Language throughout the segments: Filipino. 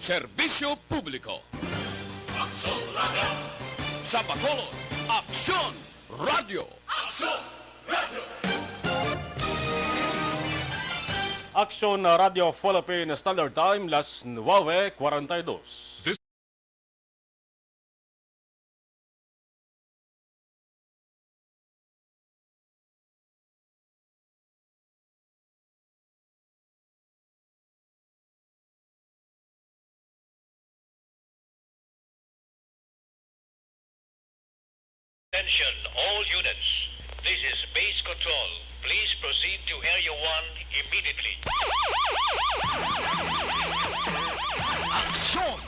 Serbisyo Publiko. Aksyon Radio! Sa Bacolod, Aksyon Radio. Aksyon Radio! Aksyon Radio Philippine Standard Time, las 9:42. Attention, all units. This is base control. Please proceed to Area 1 immediately. Aksyon!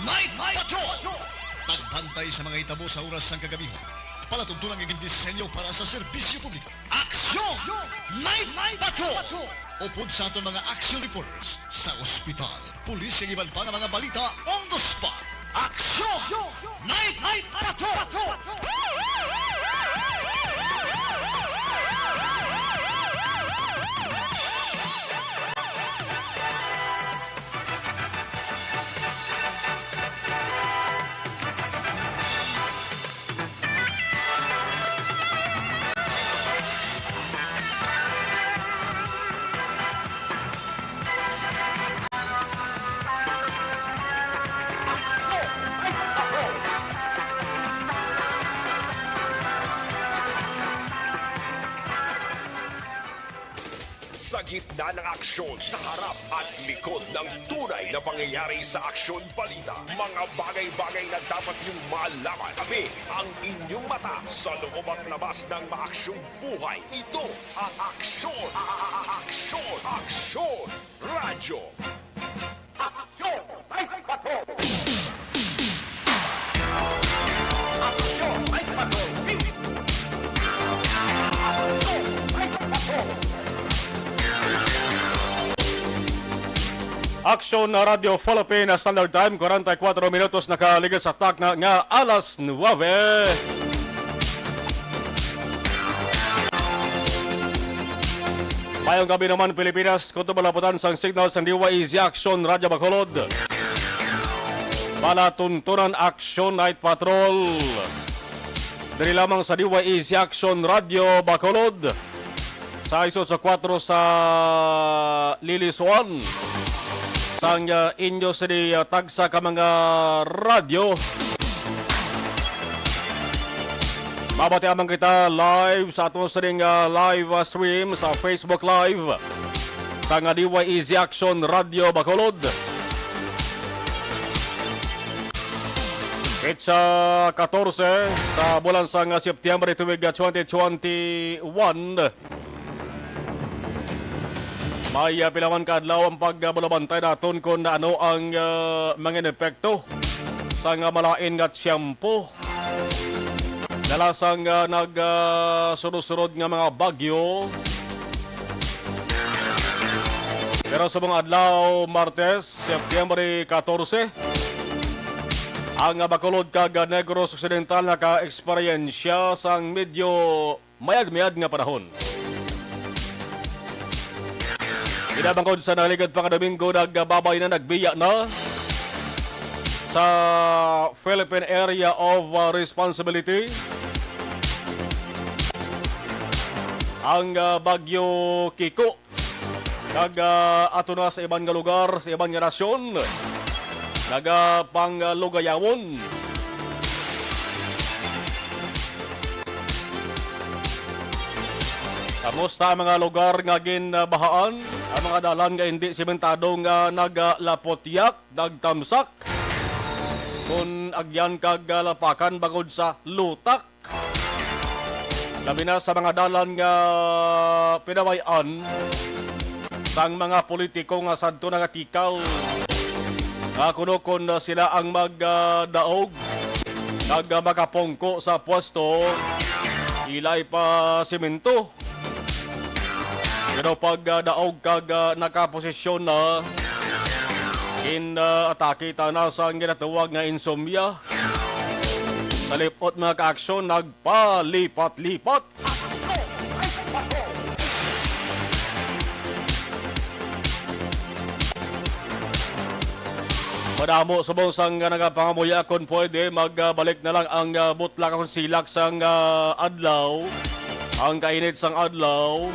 Night Patrol! Tagbantay sa mga itabo sa oras ng kagabihan. Palatuntunan ng disenyo para sa serbisyo publiko. Aksyon! Night Patrol! Upod sa aton mga action reporters sa ospital, pulis yung iban pa ng mga balita on the spot. Aksyon! Night Patrol! Sa gitna ng aksyon, sa harap at likod ng tunay na pangyayari sa aksyon balita, mga bagay-bagay na dapat niyong malaman. Kami ang inyong mata sa loob at labas ng maaksyong buhay. Ito ang Aksyon! Aksyon! Aksyon! Radyo! Aksyon! Night Patrol! Aksyon! Night Patrol! Aksyon! Night Patrol! Aksyon Radio Philippine Standard Time, 44 minutos nakaligas sa tak na nga alas 9. Mayong gabi naman Pilipinas, kung tumalaputan sa signal sa DYEZ Aksyon Radio Bacolod. Palatuntunan Aksyon Night Patrol. Diri lamang sa DYEZ Aksyon Radio Bacolod. Sa isot sa 4 sa Lilisuan. Sang inyo sa di tagsa ka mga radyo. Mabati amang kita live sa atong sa live stream sa Facebook Live sa nga DYEZ Aksyon Radio Bacolod. Itsa 14 sa bulan sa Setyembre tuwig 2021. May pilawan kaadlaw ang pagbulabantay naton kung ano ang mga epekto sa nga malain nga tiyempo. Dalasang nagsunod-sunod nga mga bagyo. Pero sa mga adlaw, Martes, Setyembre 14, ang Bacolod kag Negros Occidental naka-eksperyensya sang medyo mayag-mayad nga panahon. Inabangkod sa naligad pa ka Domingo, nagbabay na nagbiya na sa Philippine Area of Responsibility ang Bagyo Kiko. Kag ato na sa ibang nga lugar, sa ibang nga nasyon, nagapanglugayawan. Kamusta ang mga lugar nga ginbahaan? Ang mga dalan nga hindi simentado nga naglapotyak, nagtamsak. Kung agyan kag lapakan bagod sa lutak. Labi na sa mga dalan nga pinawayan sang mga politiko nga sadto nagatikaw. Nga kuno kung sila ang magdaog, kag makapongko sa pwesto, ilay pa simento. Pero pag daog kag nakaposisyon na atake na sa ginatawag nga insomnia, nalipot mga ka-aksyon, nagpalipat-lipat. Madamo subong sang nagapangamuya kung pwede magbalik na lang ang butla kung silak sang adlaw, ang kainit sang adlaw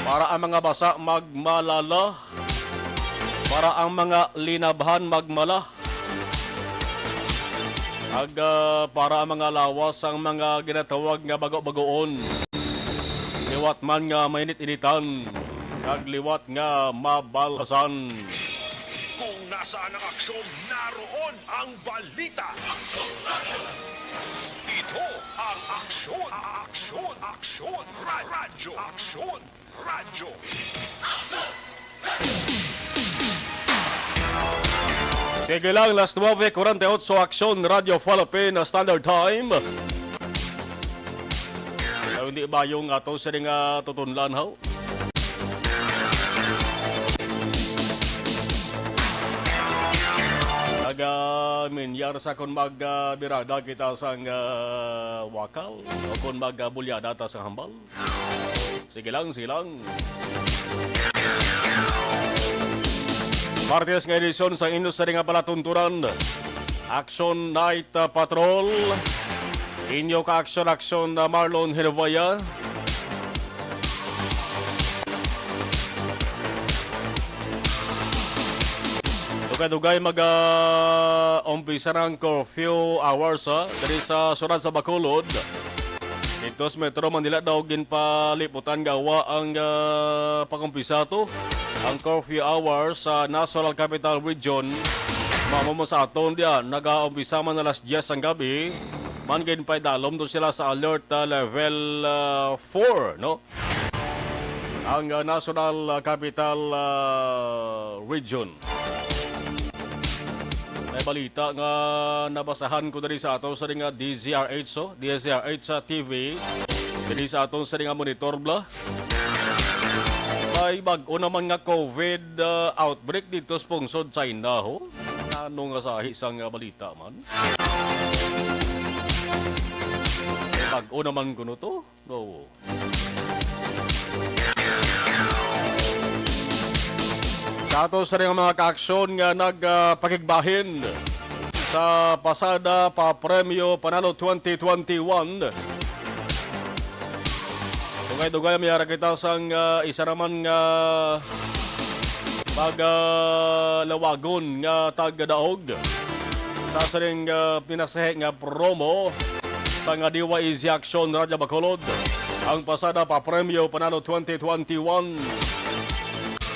para ang mga basa magmalala, para ang mga linabhan magmala, ag para ang mga lawas ang mga ginatawag nga bago-bagoon. Liwat man nga mainit-initan, ag liwat nga mabalasan. Kung nasaan ang aksyon, naroon ang balita. Ito ang aksyon, aksyon, aksyon, radyo, aksyon, radyo. Sige lang, last 9:48, Aksyon Radio Philippine Standard Time. Ay, hindi ba yung ato sa nga tutunlan ho? Minyar sa kung magbirada kita sang wakal o kung magbulyada ta sa hambal. Sige lang, silang. Martes nga edisyon sa inyo sa nga palatunturan. Action Night Patrol. Inyo ka aksyon na Marlon Hervaya. Dugay mag-umpisa ng curfew hours dari sa Surad sa Bacolod. Dito sa Metro Manila daw ginpaliputan gawa ang pag-umpisa to. Ang curfew hours sa National Capital Region. Mamamo sa aton diyan, nag-umpisa man alas 10 ang gabi. Man ginpay dalom do sila sa alert level 4, no? Ang National Capital Region. May balita nga nabasahan ko dali sa ato sa nga DZRH, DZRH TV. Dali sa ato sa nga monitor bla. May bago naman nga COVID outbreak dito sa pungsod China ho. Ano nga sa isang balita man? May bago naman kuno to? No. Sa ato sa rin mga ka-aksyon nga nagpakigbahin sa pasada pa premyo Panalo 2021. Dugay-dugay mayara kita sang isa naman nga paglawagon nga tagdaog. Sa ring pinasahe nga promo sa nga Diwa Easy Action Radyo Bacolod. Ang pasada pa premyo Panalo 2021.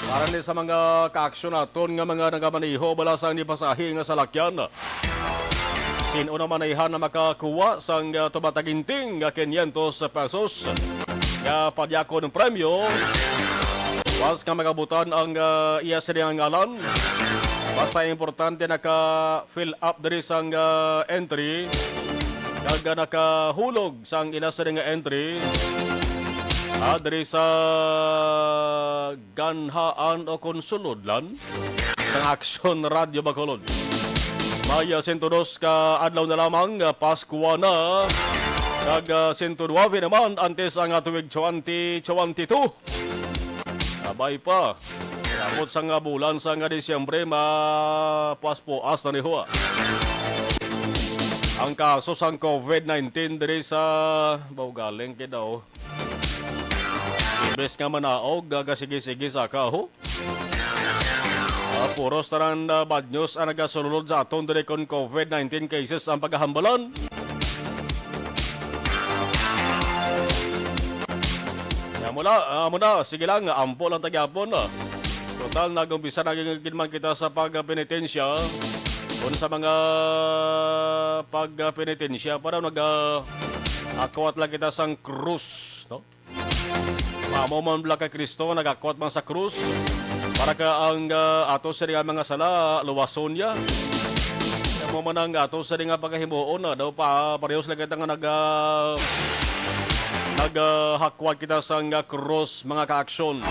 Para ni sa mga ka-aksyon naton nga mga nagamaniho balasang ni pasahi nga salakyan. Sino naman ayhan na makakuha sang tumataginting nga 500 pesos nga padyako ng premyo. Once nga magabutan ang iya sa niyang ngalan, basta importante naka-fill up diri sang entry kag nakahulog sang ila sa niyang entry. Adri sa ganhaan o konsulodlan ng Aksyon Radio Bacolod. Maya 102 ka adlaw na lamang Pasko na. Kag 109 naman antes ang tuwig 2022. Abay pa. Kapot sa nga bulan sa nga Disyembre mapaspuas na ni Hua. Ang kaso sang COVID-19 diri sa Baugaling kidaw. Imbes nga manaog, gagasigi-sigi sa kaho. Puros taran bad news ang nagasulod sa aton diri kon COVID-19 cases ang paghahambalan. Muna, sige lang, ampo lang tagyapon. Total, nag-umpisa naging man kita sa pagpenitensya. Kung sa mga pagpenitensya, parang nag-akwat lang kita sang krus, no? Mamo man bala kay Kristo nagakwat man sa krus para ka ang ato sa mga sala luwason niya. Kamo man ang ato sa nga paghimuon na daw pa parehas lang kita nga naghakwat kita sa krus mga ka-aksyon.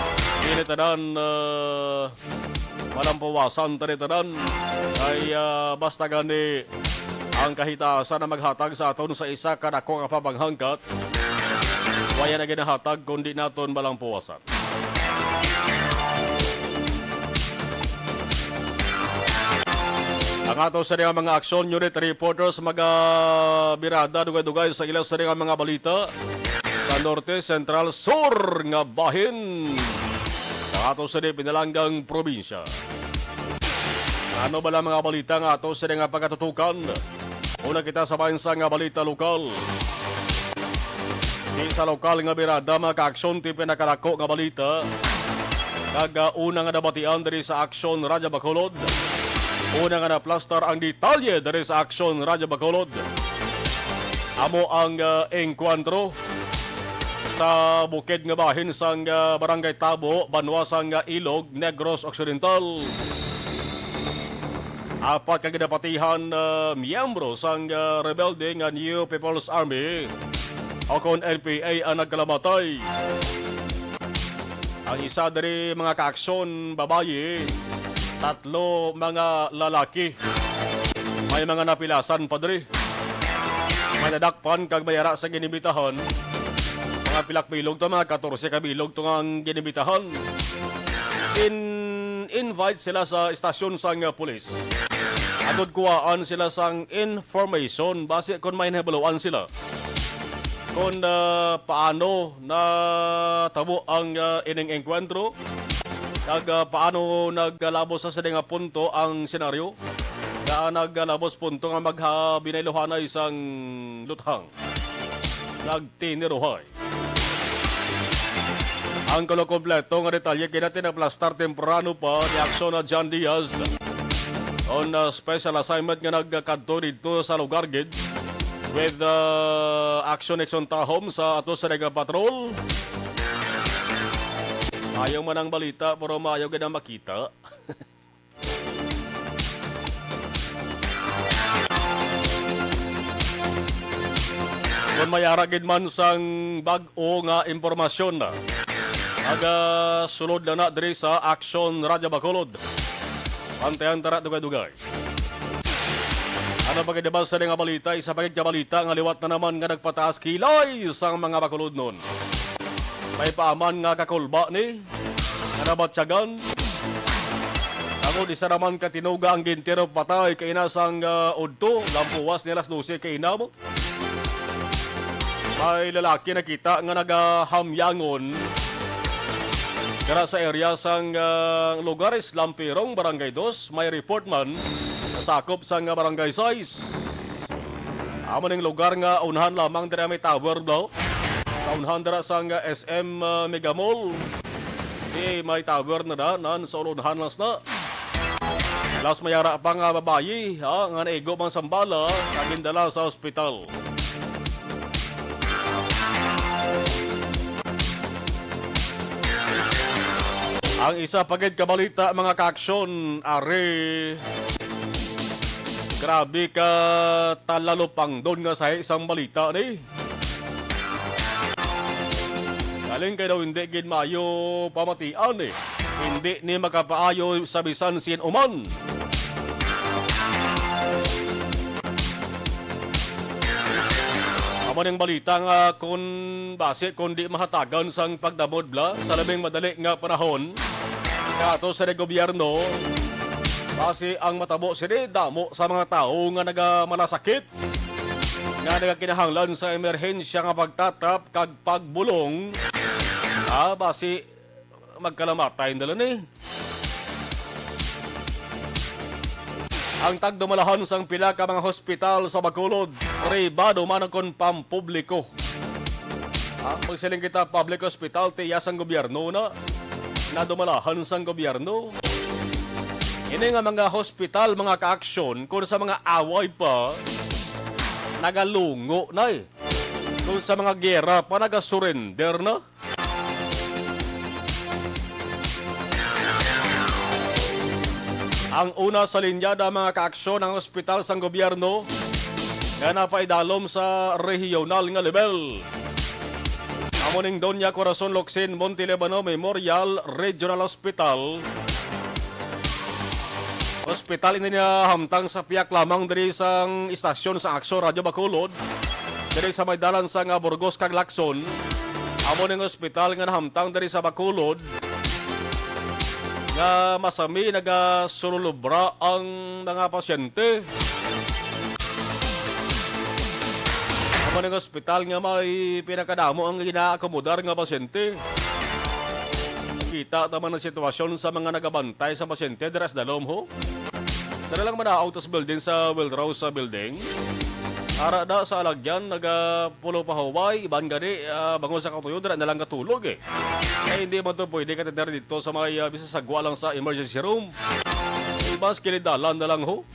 Dili tanan malampawasan tanan ay basta gani ang kahitasan na maghatag sa aton sa isa ka dako nga pabanghangkat. Waya na ginahatag kundi naton balang puwasan. Ang ato sa mga action unit reporters mga birada dugay-dugay sa ilang sa mga balita sa Norte, Central, Sur nga bahin sa ato sa pinalanggang probinsya. Ano ba lang mga balita nga ato sa nga pagkatutukan? Una kita sabayin sa nga balita lokal. Di sa lokal nga birada mga ka-aksyon ti pinakarako nga balita. Una nga nabatian diri sa Aksyon Radyo Bacolod. Una nga na-plaster ang detalye diri sa Aksyon Radyo Bacolod. Amo ang engkwantro sa bukid nga bahin sang Barangay Tabo, Banwasang Ilog, Negros Occidental. Apat ka ginapatihan miyembro sang rebelde nga New People's Army o kon NPA ang nagkalamatay. Ang isa dari mga kaaksyon babaye, 3 mga lalaki. May mga napilasan pa diri. May nadakpan kag mayara sa ginibitahan. Mga pilak-bilog to, mga 14 kabilog to ang ginibitahan. Invite sila sa istasyon sang pulis. Agod kuwaan sila sang information base kung may nabaluan sila. Kung paano na tabo ang ining engkwentro, kag paano naglalabos sa nga punto ang senaryo, na naglalabos punto nga maghabinailuhanay isang luthang. Nagtiniruhay. Ang kompleto nga detalye kinatin na plastar temprano pa ni Aksyon na John Diaz on special assignment nga nagkadto dito sa lugar gid with Action Exxon Tahom sa ato sa Nega Patrol. Ayaw man ang balita pero maayaw gid ang makita. Kung mayara gid man sang bag-o nga impormasyon na sulod na diri sa Aksyon Radyo Bacolod. Antayan tara dugay-dugay. Ano pagkidabas sa nga balita? Isa pagkidbalita nga liwat na naman nga nagpataas kilay sa mga Bacolod nun. May paaman nga kakulba ni nabatyagan. Ako di sa naman katinuga ang gintero patay kay inasang udto. Lampuwas nilas 12 kay inamo. May lalaki nakita nga nagahamyangon kara sa area sang lugares Lampirong, Barangay 2, may report man nasakop sang Barangay 6. Amo ning lugar nga unahan lamang dira may tower daw. Sa unahan dira sang SM Mega Mall. May tower na nan sa unahan lang na. Las mayara pa nga babayi nga naigo mang sambala kagindala sa ospital. Ang isa pagid kabalita mga kaaksyon, are grabe ka talalupang doon nga sa isang balita ni. Galing kayo daw hindi gid maayo pamatian eh. Hindi ni makapaayo sa bisan sin uman. Amo ning balita nga kung base kundi mahatagan sang pagdamod bla sa labing madali nga panahon kato sa gobyerno base ang matabo sini damo sa mga tao nga nagamalasakit nga nagakinahanglan sa emerhensya nga pagtatap kag pagbulong base magkalamatay nila ni. Ang tagdumalahan sang pila ka mga hospital sa Bacolod, pribado man ang pampubliko. Magsiling kita public hospital, tiya sang gobyerno na dumalahan sang gobyerno. Ini nga mga hospital, mga kaaksyon, kung sa mga away pa, nagalungo na eh. Kung sa mga gera pa, nagasurrender na. Ang una sa linyada mga kaaksyon ng ospital sang gobyerno nga napaidalom sa regional nga level. Amo ning Doña Corazon Locsin Montelebano Memorial Regional Hospital. Hospital ini niya hamtang sa piyak lamang diri sang istasyon sa Aksyon Radyo Bacolod. Diri sa may dalan sa nga Burgos kag Lacson. Amo ning ospital nga nahamtang diri sa Bacolod. nga masami nagasululubra ang mga pasyente. Amo ng ospital nga may pinakadamo ang ginaakomodar nga pasyente. Kita taman ang sitwasyon sa mga nagabantay sa pasyente dira sa dalom ho. Dara lang manaaw tas building sa Wilrose sa building. Ara da sa alagyan nagapulo pa huway iban gani bangon sa katuyo dira na lang katulog eh. Ay hindi man to pwede katender dito sa mga bisa sagwa lang sa emergency room. Ibas kinidalan na lang ho.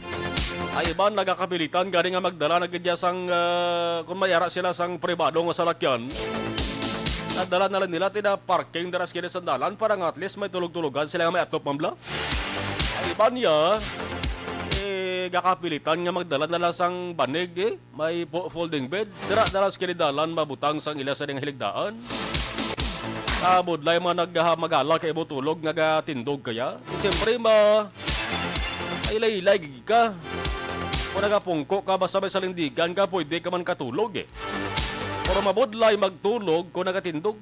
Ay iban nagakapilitan gani nga magdala na gadya sang kung mayara sila sang pribado nga salakyan. Nagdala na lang nila tina parking dara sa sandalan para nga at least may tulog-tulogan sila nga may atop mambla. Ay iban niya gakapilitan nga magdala na lang sang banig eh. May folding bed. Dara sa kinidalan mabutang sang ila sa ding hiligdaan. Budlay man magala kay mo tulog nga gatindog kaya. Siyempre ilay-ilay gigi ka. Kung nagapungko ka basta may salindigan ka pwede ka man katulog eh. Pero mabudlay magtulog kung nagatindog.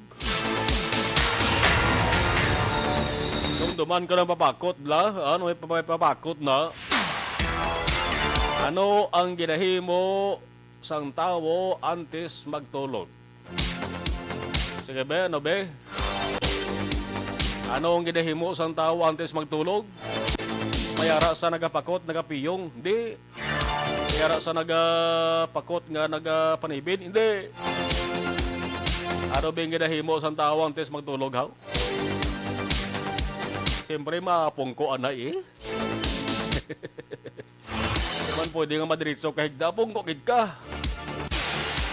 Kung duman ka ng papakot la, may papakot na. Ano ang ginahimo sang tawo antes magtulog? Sige be, ano be? Ano ang ginahimo sang tawo antes magtulog? Mayara sa nagapakot, nagapiyong? Hindi. Mayara sa nagapakot nga nagapanibin? Hindi. Ano ba ang ginahimo sang tawo antes magtulog haw? Siyempre mapungkoan na eh. Man pwede nga madiritso kahit da pungko gid ka.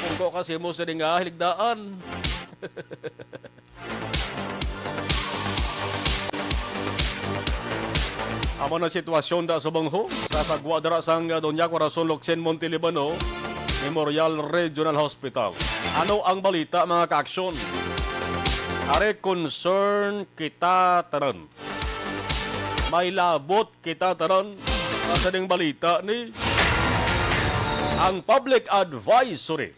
Pungko kasi mo sa nga hiligdaan. Amo na sitwasyon da sa bangho sa sagwa dara sang Doña Corazon Locsin Montelibano Memorial Regional Hospital. Ano ang balita mga kaaksyon? Are concern kita taron. May labot kita taron sa ding balita ni ang public advisory.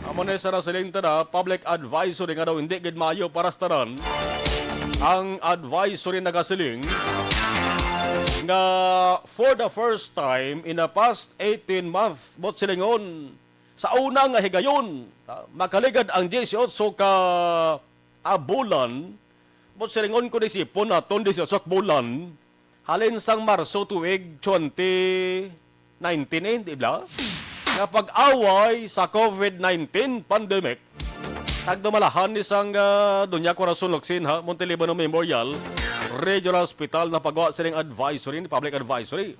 Amo na sa nasiling tada, public advisory nga daw hindi gid maayo para sa tanan. Ang advisory nagasiling nga for the first time in the past 18 months bot silingon sa unang nga higayon makaligad ang 18 ka bulan bot silingon ko disipon naton 18 bulan halin sang Marso tuig 2019 di ba? Nga pag-away sa COVID-19 pandemic tagdumalahan ni sang Doña Corazon Locsin Montelibano Memorial Regional Hospital na pagawa silang advisory, public advisory.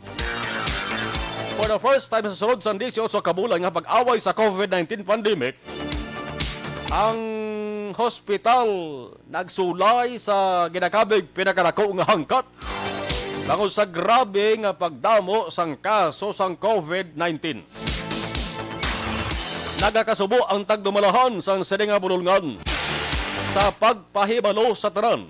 For the first time sa sunod sa 18 kabulan nga pag-away sa COVID-19 pandemic, ang hospital nagsulay sa ginakabig pinakarako nga hangkat bangod sa grabe nga pagdamo sang kaso sang COVID-19. Nagakasubo ang tagdumalahan sang sining nga bulungan sa pagpahibalo sa tanan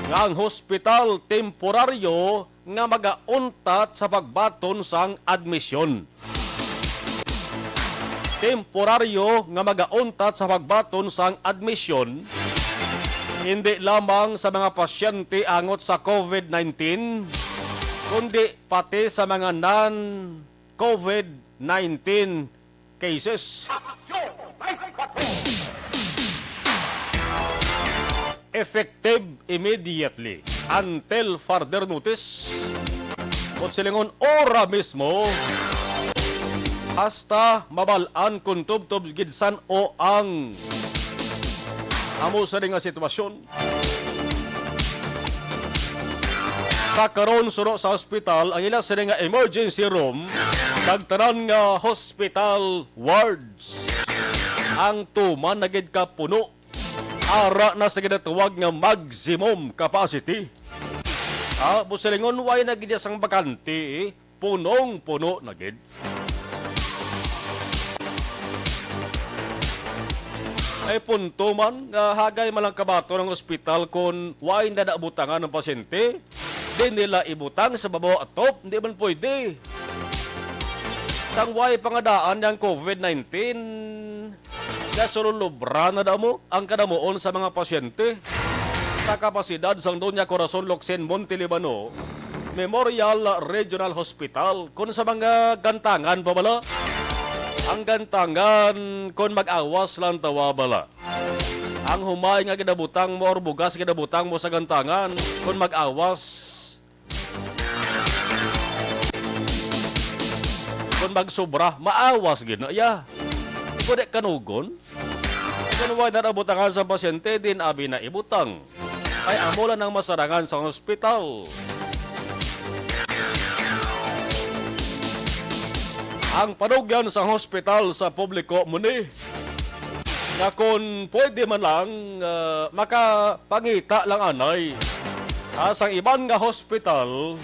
nga ang hospital temporaryo nga magauntat sa pagbaton sang admisyon. Temporaryo nga magauntat sa pagbaton sang admisyon hindi lamang sa mga pasyente angot sa COVID-19 kundi pati sa mga non-COVID-19 cases. Effective immediately until further notice. Kung silingon ora mismo hasta mabalaan kung tub-tub gidsan o ang amo sa nga sitwasyon. Sa karon suno sa hospital ang ila sa nga emergency room nagtanan nga hospital wards. Ang tuman na gid ka puno. Ara na sa ginatuwag nga maximum capacity. Busilingon way na gid sang bakante, punong-puno na gid. Ay punto man, hagay malang kabato ng ospital kung way na naabutangan ng pasyente, di nila ibutang sa babaw at top, hindi man pwede. Sang way pangadaan ng COVID-19, nasululubra na damo ang kadamuon sa mga pasyente. sa kapasidad sang Doña Corazon Locsin Montelibano Memorial Regional Hospital. Kung sa mga gantangan pa bala, ang gantangan kung mag-awas lang tawa bala. Ang humay nga kinabutang mo or bugas kinabutang mo sa gantangan kung mag-awas. Kung magsobra, maawas ginaya. Kung di kanugon, kung wala na nabutangan sa pasyente, din abi na ibutang. Ay amulan ng masarangan sa hospital. Ang panugyan sa hospital sa publiko muni nga kung pwede man lang makapangita lang anay sa iban nga hospital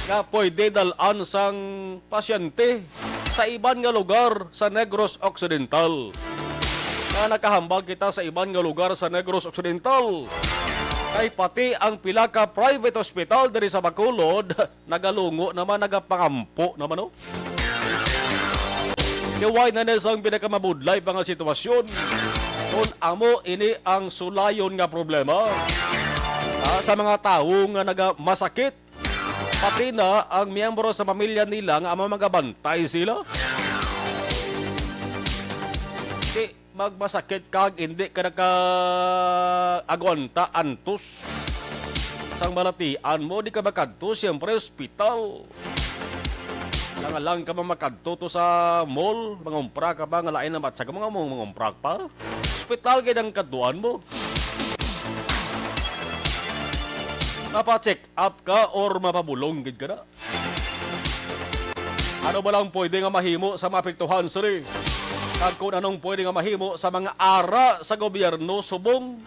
nga pwede dalan sang pasyente sa iban nga lugar sa Negros Occidental. Nga nakahambag kita sa iban nga lugar sa Negros Occidental. Kay pati ang pila ka private hospital diri sa Bacolod nagalungo naman, nagapangampo naman, no? Kaway na nesang pinakamabudlay pa nga sitwasyon. Kung amo ini ang sulayon nga problema sa mga tao nga nagamasakit, pati na ang miyembro sa pamilya nila nga amo magabantay sila. Di magmasakit kag hindi ka naka-agwanta antos sang malatian mo, di ka makadto siyempre hospital. Lang ka mamakadto to sa mall, mangumpra ka ba, nga lain na matsa ka mga mangumpra pa. Hospital kayo ng kaduan mo. Mapa-check up ka or mapabulong gid ka na. Ano ba lang pwede nga mahimo sa mapektuhan, sir? Kag kung anong pwede nga mahimo sa mga ara sa gobyerno, subong.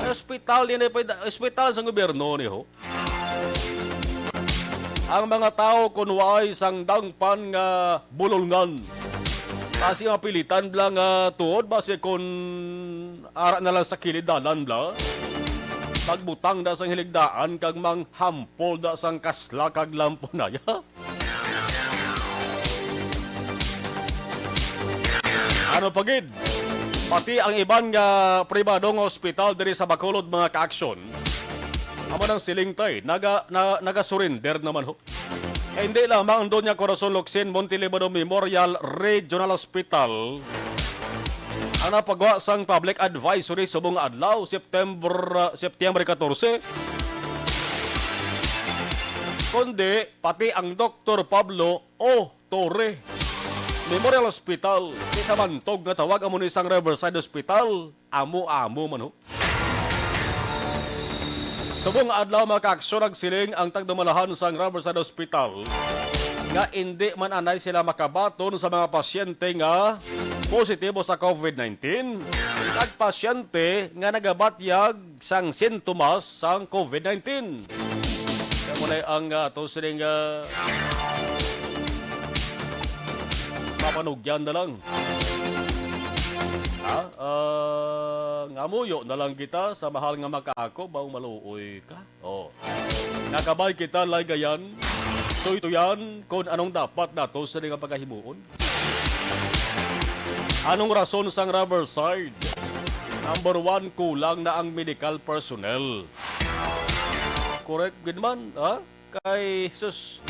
Hospital yan eh, hospital sa gobyerno ni ho. Ang mga tao kunway sang dangpan nga bulolngan. Kasi mapilitan bla nga tuod base kun ara na lang sa kilidanan bla. Pagbutang da sang hiligdaan kag mang hampol da sang kasla kag lampunaya. Ano pagid? Pati ang iban nga pribadong hospital diri sa Bacolod mga kaaksyon. Amo ng silingtay, naga-surrender naman ho. Eh, hindi lamang ang Doña Corazon Locsin Montelibano Memorial Regional Hospital ang napagawa sang public advisory subong adlaw September 14. Kundi pati ang Dr. Pablo O. Torre Memorial Hospital sa mantog nga tawag amo ni isang Riverside Hospital, amo-amo man ho. Subong adlaw makaaksyon nagsiling ang tagdumalahan sa Riverside Hospital nga hindi man anay sila makabaton sa mga pasyente nga positibo sa COVID-19 kag pasyente nga nagabatyag sang sintomas sang COVID-19. Kaya muna ang ato siling mapanugyan na lang. Ngamuyo na lang kita sa mahal nga makaako baong maluoy ka. Nakabay kita lagayan, tuytuyan kung anong dapat nato sa nga pagkahimuon. Anong rason sang Riverside? Number 1, kulang na ang medical personnel. Correct good man, ha? Kay sus,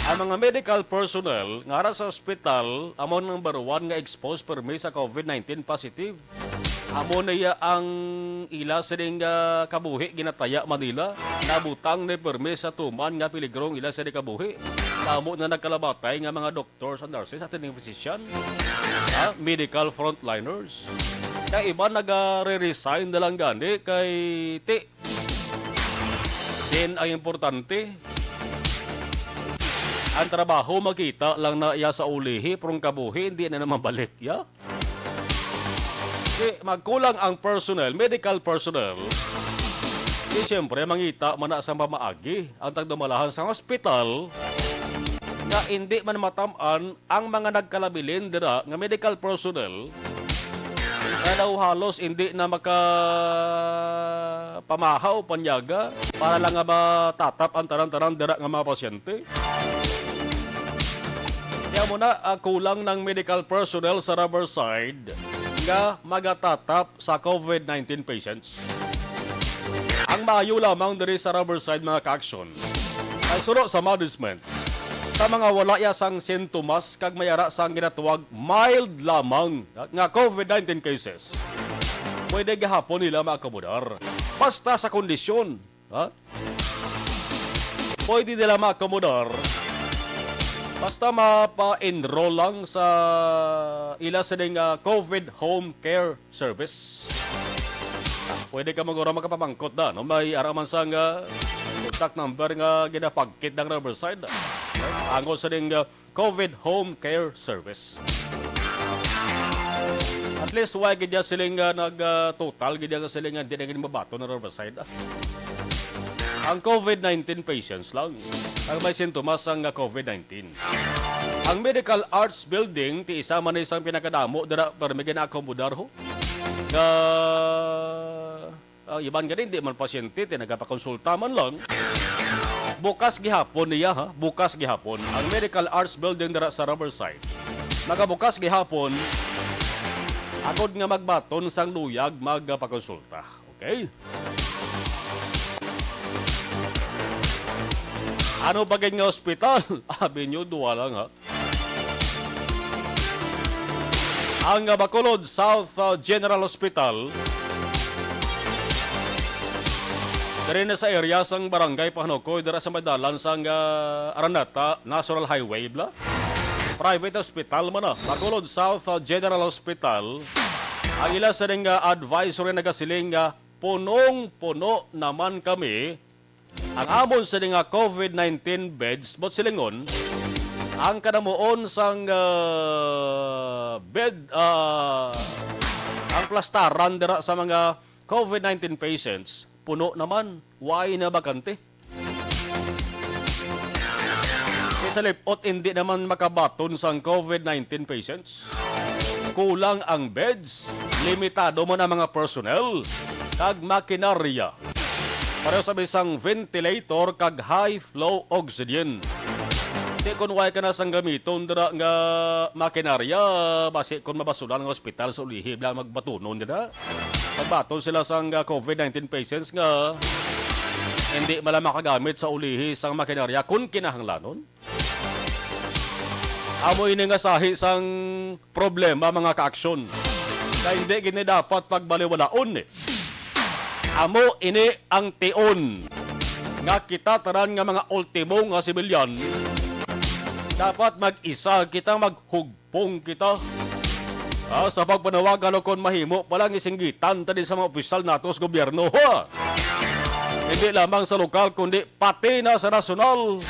ang mga medical personnel nga ara sa ospital amon number 1 nga exposed permi sa COVID-19 positive. Amo na ang ila sining kabuhi ginataya Manila. Nabutang ni permi sa tuman nga piligrong ila sa kabuhi. Amo na nagkalabatay nga mga doctors and nurses at ng physician, medical frontliners. Kaya iba nag-re-resign na lang gani kay ti. Din ang importante, ang trabaho makita lang na iya sa ulihi, prong kabuhi, hindi na naman balik, ya? Magkulang ang personnel, medical personnel. Siyempre, mangita man na sa pamaagi ang tagdumalahan sa hospital na hindi man matamaan ang mga nagkalabilin dira nga medical personnel na daw halos hindi na makapamahaw panyaga para lang nga matatap ang tarang-tarang dira nga mga pasyente. Kaya muna kulang ng medical personnel sa Riverside nga magatatap sa COVID-19 patients. Ang maayo lamang diri sa Riverside mga ka-aksyon ay suro sa management sa mga wala yasang sintomas kag mayara sang ginatuwag mild lamang nga COVID-19 cases. Pwede gahapon nila maakomodar. Basta sa kondisyon. Ha? Pwede nila maakomodar. Basta mapa-enroll lang sa ila sa ding COVID home care service. Pwede ka magura makapamangkot na. No? May araman sang contact number nga ginapagkit ng Riverside. Angol sa ding COVID home care service. At least why gidya siling nag-total, gidya ka siling hindi na mabato ng Riverside. Ang COVID-19 patients lang. Ang may sintomas ang COVID-19. Ang Medical Arts Building, ti isa man isang pinakadamo, dara para may gina-accommodar ho. Iban ka rin, di man pasyente, nagapakonsulta man lang. Bukas gihapon niya, ha? Bukas gihapon. Ang Medical Arts Building dara sa Riverside. Nagabukas gihapon, agod nga magbaton sang luyag magpakonsulta. Okay? Ano bagay nga ospital? Abi nyo, duwa lang ha. Ang Bacolod South General Hospital, dari na sa area sang barangay Pahanokoy, dara sa madalan sang Aranata National Highway, bla. Private hospital man na. Bacolod South General Hospital, ang ila sa ring advisory nagasiling punong-puno naman kami. Ang amon sa nga COVID-19 beds, bot silingon, ang kanamuon sang bed, ang plastaran dira sa mga COVID-19 patients, puno naman, why na bakante? Sa lipot, hindi naman makabaton sang COVID-19 patients. Kulang ang beds, limitado mo na mga personnel, kag makinarya. Pareho sa isang ventilator kag high flow oxygen. Di kung why ka na sang gamiton dira nga makinarya, basi kung mabasulan ng ospital sa ulihib lang magbatunon nila. Magbaton sila sang COVID-19 patients nga hindi mala makagamit sa ulihi sang makinarya kung kinahanglanon. Amo ini nga sahi sang problema mga ka-aksyon. Kaya hindi gini dapat pagbaliwalaon eh. Amo ini ang tion nga kita taran nga mga ultimo nga sibilyan. Dapat mag-isa kita, maghugpong kita. Sa pagpanawagan kon mahimo palang isinggitan tadi sa mga opisyal nato sa gobyerno. Ha? Hindi lamang sa lokal kundi pati na sa nasyonal.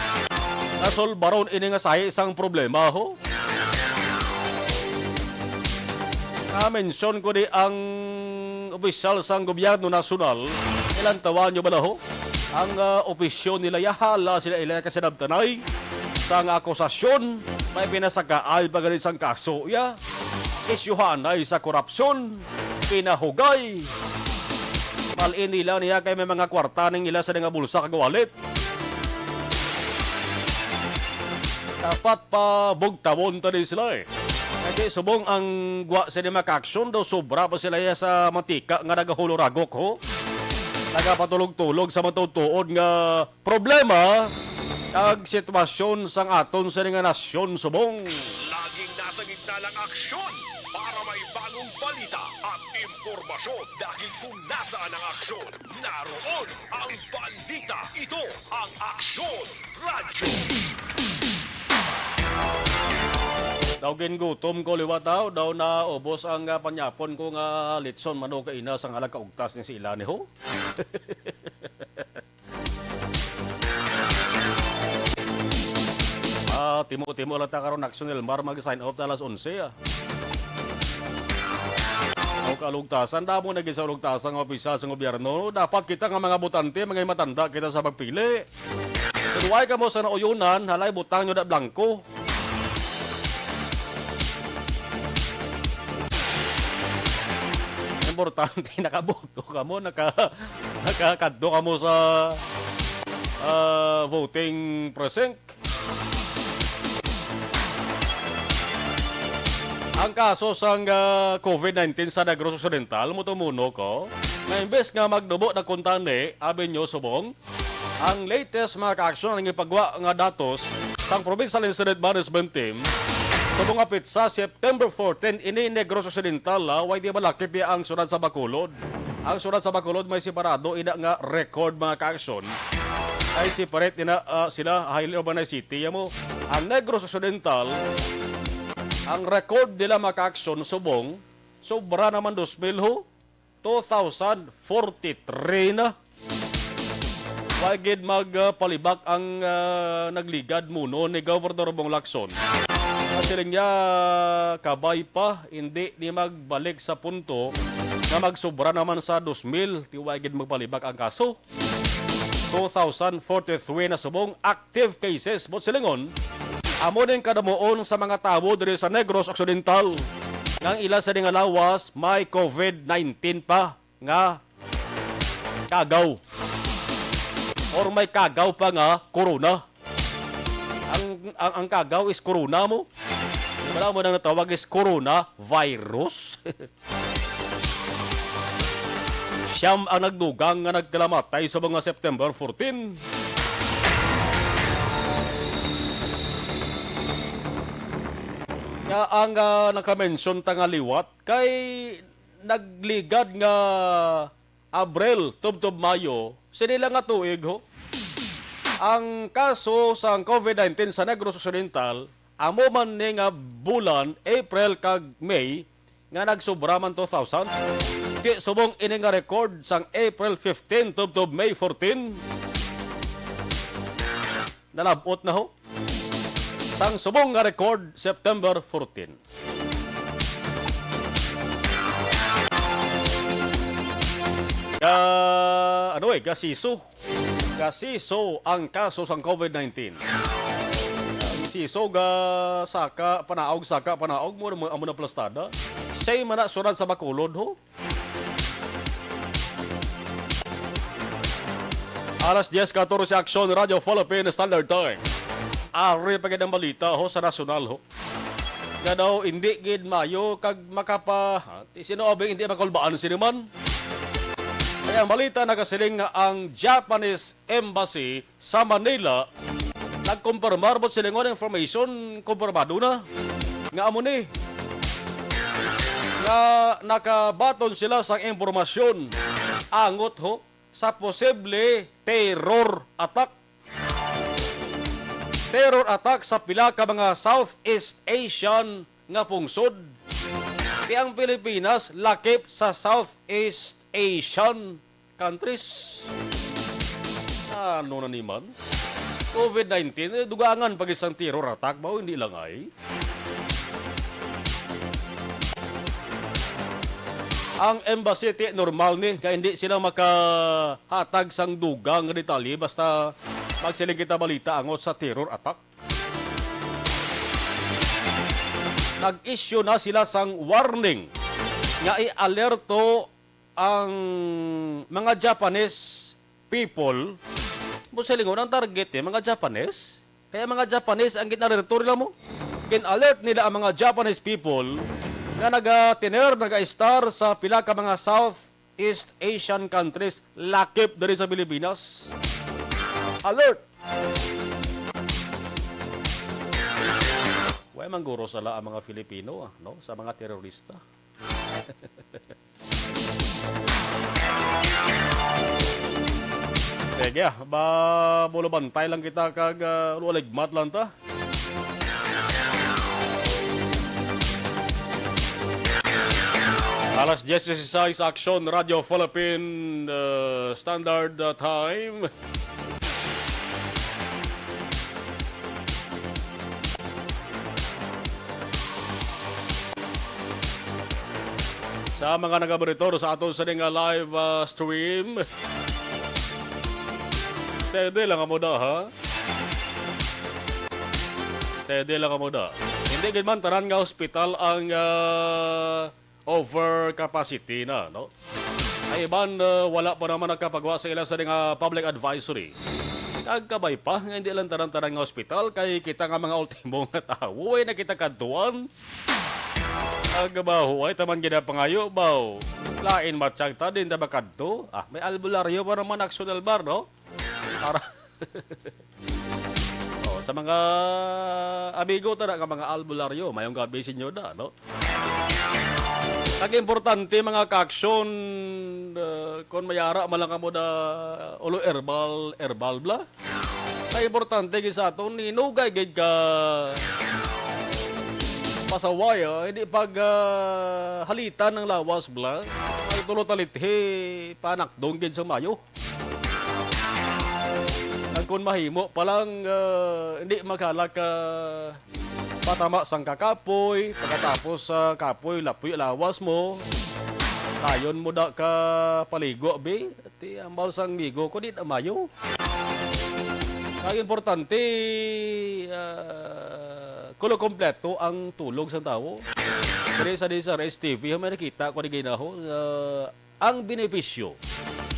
Nasolbaron ini nga sahi isang problema ho. Mention ko di ang opisyal sang gobyerno nasyonal, ilang tawan nyo ba na ho? Ang opisyon nila yahala sila ilang kasinabtanay sang akusasyon, may pinasakaay pa ganit sang kaso ya, isyuhanay sa korupsyon, pinahugay. Malin nila niya kay may mga kwarta ng ila sa nga bulsa kag wallet. Dapat pa bugtawon tadi sila eh. Kasi subong ang gwa sa mga ka-aksyon daw sobra pa sila sa matika nga nagahuluragok ho. Nagapatulog-tulog sa matutuod nga problema ang sitwasyon sang aton sa nga nasyon subong. Laging nasa gitna ng aksyon para may bagong balita at impormasyon. Dahil kung nasaan ang aksyon, naroon ang balita. Ito ang Aksyon Radio. Daw gutom ko liwat daw na ubos ang panyapon ko nga litson manok ina sang alag kaugtas ni sila ni ho. Timo lang ta karon Aksyon Elmar mag-sign off alas 11 ah. O kalugtasan damo na gid sa lugtasan nga opisyal sa gobyerno, dapat kita nga mga botante, mga matanda kita sa pagpili. Tuway ka mo sa nauyunan, halay butang nyo na blanco. Importante nakaboto ka mo, nakakadto ka mo sa voting precinct. Ang kaso sang COVID-19 sa Negros Occidental, mo tumuno ko, nga imbes nga magdubo na kuntani, Abenyo Subong, ang latest mga ka-aksyon ang ipagwa nga datos sang Provincial Incident Management Team subong apit sa September 14 ini Negros Occidental, way di malakip ang sunod sa Bacolod. Ang sunod sa Bacolod may separado ina nga record mga ka-aksyon ay separate ina sila highly urbanized city mo. Ang Negros Occidental ang record nila mga ka-aksyon subong sobra naman 2,000 ho 2,043 na. Wagid magpalibak ang nagligad muno ni Governor Bong Lacson. Kasi niya kabay pa, hindi ni magbalik sa punto na magsobra naman sa 2,000. Tiwagid magpalibak ang kaso. 2,043 na subong active cases. But silingon, amo din kadamuon sa mga tao diri sa Negros Occidental. Nang ila sa nga lawas, may COVID-19 pa nga kagaw. Or may kagaw pa nga corona. Ang kagaw is corona mo. Wala mo nang natawag is corona virus. Siyam ang nagdugang nga nagkalamatay sa mga September 14. Nga ang nakamention ta nga liwat kay nagligad nga Abril, tubtob Mayo, sinila nga tuig ho. Ang kaso sa COVID-19 sa Negros Occidental, amo man ni nga bulan, April kag May, nga nagsobra man 2,000. Di subong ini nga record sang April 15 tubtob May 14. Nalabot na ho. Sang subong nga record September 14. Gasiso ang kaso sang COVID-19. Siso ga saka panaog mo amo na plastada. Say man na surad sa Bacolod ho. Alas 10:14 Aksyon Radio Philippine Standard Time. Ari pagid ang balita ho sa nasyonal ho. Nga daw hindi gid mayo kag makapa sinoobing hindi makulbaan siniman. Kaya ang balita nagasiling nga ang Japanese Embassy sa Manila nagkumpirmar bot silingon information kumpirmado na nga amo ni nga nakabaton sila sang impormasyon angot ho sa posible terror attack sa pila ka mga Southeast Asian nga pungsod. Di ang Pilipinas lakip sa Southeast Asian countries. Ano na naman? COVID-19, dugangan pag isang terror attack ba? Hindi lang ay. Ang embassy normal ni, kaya hindi sila makahatag sang dugang nga detalye basta magsiling kita balita angot sa terror attack. Nag-issue na sila sang warning nga i-alerto ang mga Japanese people. Musilingon ang target mga Japanese. Kaya mga Japanese ang ginalerto nila mo. Kin-alert nila ang mga Japanese people nga naga-star sa pila ka mga Southeast Asian countries lakip dari sa Pilipinas. Alert! Way mangguro sala ang mga Filipino no? Sa mga terorista. Sige, bulubantay lang kita kag lualigmat lang ta. Alas 10:16 Aksyon Radio Philippine Standard Time. Sa mga nagabaritor sa aton sa live stream. Steady lang mo da, ha? Steady lang mo da. Hindi gid man tanan nga hospital ang overcapacity na, no? Ay iban wala pa naman nagkapagawa sa ila sa public advisory. Nagkabay pa nga hindi lang tanan nga hospital kay kita nga mga ultimo nga tawo ay nakita kadtuan. Agabaho ay taman gina pangayo baw. Lain matsyag ta din tabakad to. May albularyo pa naman National Bar, no? Para sa mga amigo ta nga mga albularyo, mayong gabi sinyo na, no? Importante mga ka-aksyon kung mayara malanga mo na ulo herbal bla. Importante gisa ato ni nugay gid ka pasawaya, hindi pag halitan ng lawas bla. Ay tulo talithi panak donggid sa mayo. Kung mahimo palang hindi maghalak patama sang kakapoy, pagkatapos sa kapoy lapoy lawas mo. Tayon mo da ka paligo be, ti ambal sang migo ko dit amayo. Ang importante kulo kompleto ang tulog sa tao. Diri sa STV may nakita ko di ginaho ang benepisyo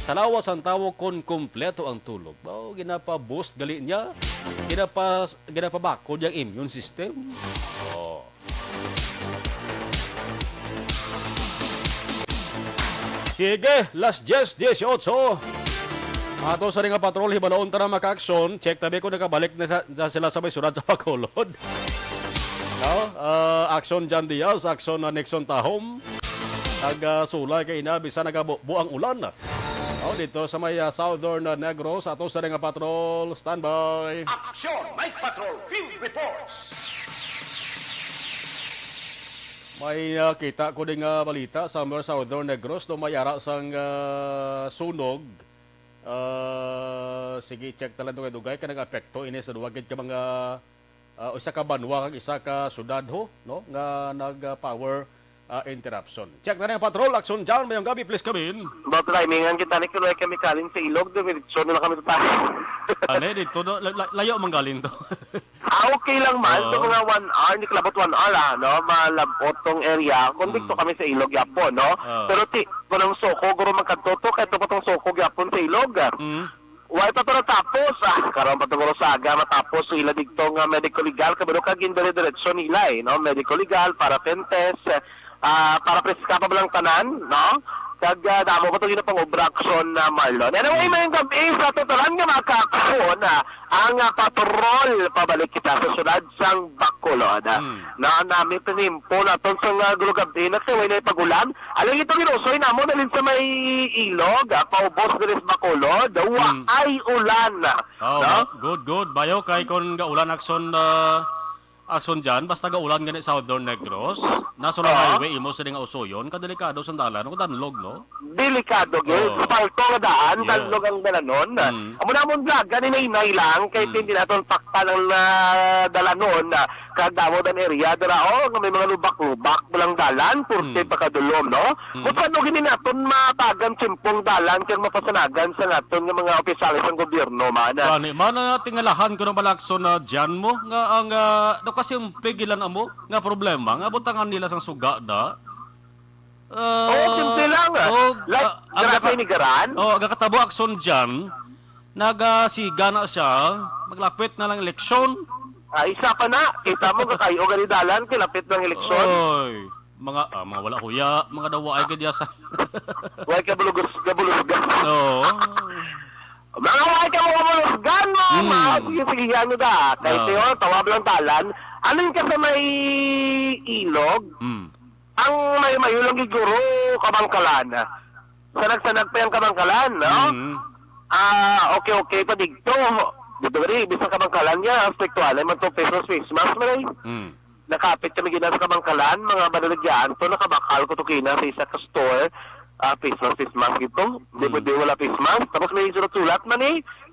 sa lawas ang tao kon kompleto ang tulog. Ginapa-boost gali niya, ginapabakod yung immune system. Sige, last 10, 18. Ato sa ring patrol, hibalaon ta na maka-aksyon. Check tabi ko nakabalik na sila sa may sunod sa Bacolod. Aksyon Jan Diaz, aksyon na Nixon Tahom. Sulay kay ina, bisa nagabuang ulan. Dito sa may Southern Negros, ato sa ring patrol, standby. Action! Night Patrol! Field reports! May kita ko ding balita sa mga Southern Negros no mayara sang sunog. Sige, check talang dugay-dugay ka nag-apekto ini sa duwagid ka mga isa ka banwa kag isa ka syudad ho, no? Nga nag-power interruption. Check na yung patrol, action dyan, mayong gabi, please come in. About timingan kita ni kuno kami kalin sa ilog, diretso na lang kami sa tayo. Dito, layo manggaling to. Okay lang man, ito mga 1 hour, hindi kalabot 1 hour no? Malabot tong area, kung dito kami sa ilog yapon, no? Pero kunang soko, guro magkatuto, kahit ito patong soko yapon sa ilog. Why pa ito natapos? Karoon pa ito guro saga, matapos so ila dito nga medical legal, kabalo kaging dire-diretso nila, no? Medical legal, para tentes, para preska pa lang tanan, no? Kag damo ko ito ginapang-obra-aksyon na Marlon. Anyway, may gabi sa totalan nga maka-aksyon ang patrol pabalik kita sa sunod sang Bacolod. Na namin pinimpo na ito sa gulugabdi na sa way na ipagulan. Alam ito ginusoy na mo dalhin sa may ilog, paubos na rin sa Bacolod, ay ulan. No? Good. Bayo kay kon gaulan aksyon dyan, basta gaulan ganit Southern Negros, National Highway, imo sa nga usoyon, kadelikado sa dalan, kung danlog, no? Delikado, gil. Palto nga daan, danlog ang dalanon. Amo na mong vlog, ganinay lang, kahit hindi natin pakta ng dalanon, kagdamo dan area, dara, nga may mga lubak-lubak, walang dalan, purte pakadulom, no? Kung ano gini natin matagan simpong dalan, kaya mapasanagan sa natin ng mga opisyalis ng gobyerno, man. Mana tingalahan ko ng balaksyon na dyan mo, nga ang kasi yung pigilan amo nga problema nga butangan nila sang suga da. Simple lang. Like, grabe ni Garan. Gakatabo aksyon dyan, nagasiga na siya, maglapit na lang eleksyon. Isa pa na, kita mo kakayo ganidalan, kilapit ng eleksyon. Oy, mga wala kuya, mga dawa ay gadya sa... Huwag kabulusgan. Oo. Mga huwag ka mga kabulusgan mo, sige nyo da. Kahit yun, tawab lang talan. Alin ka sa may ilog, ang may mayulang iguro, kamangkalan. Sanag-sanag pa yung kamangkalan, no? Okay, pa digto. Dito rin, ibig sa kamangkalan niya, aspektual, ay magtong pesos face mask mo rin. Nakapit kami gina sa kamangkalan, mga manalagyaan to, nakabakal ko to kina sa isa ka store, face mask ito. Di wala face mask. Tapos may sulat man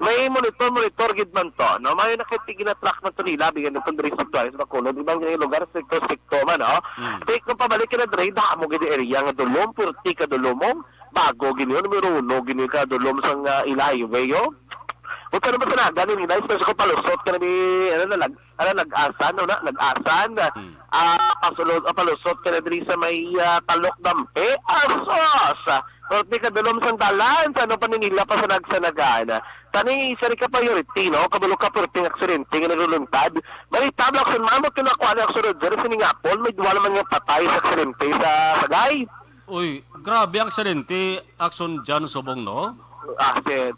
may monitor gid man to. No, may nakitigin na track na to nila, bigyan ng pagdiri sa tuwalis sa Bacolod. Ibang yung lugar, sekto man, no? Take kung pabalik ka na dre, da mo gid area nga dulom, purti ka dulomong, bago gini yun, numero 1 gini ka dulom sang highway, yo. Huwag ka naman sa naga ni Nilay, especially kung palusot ka na nag-asan, palusot ka na diri sa may talok dampe, asos! Pero di ka dulom sang dalan, sa ano pa nila pa sa nagsanagaan. Tani, isa rin ka priority, no? Kabalo ka perting aksidente nga naluluntad. Malita, Action Man, mo kinakuha na aksidente dyan sa Ningapol, may duwa naman yung patay sa aksidente sa Sagay. Uy, grabe ang aksidente, Action dyan, subong, no?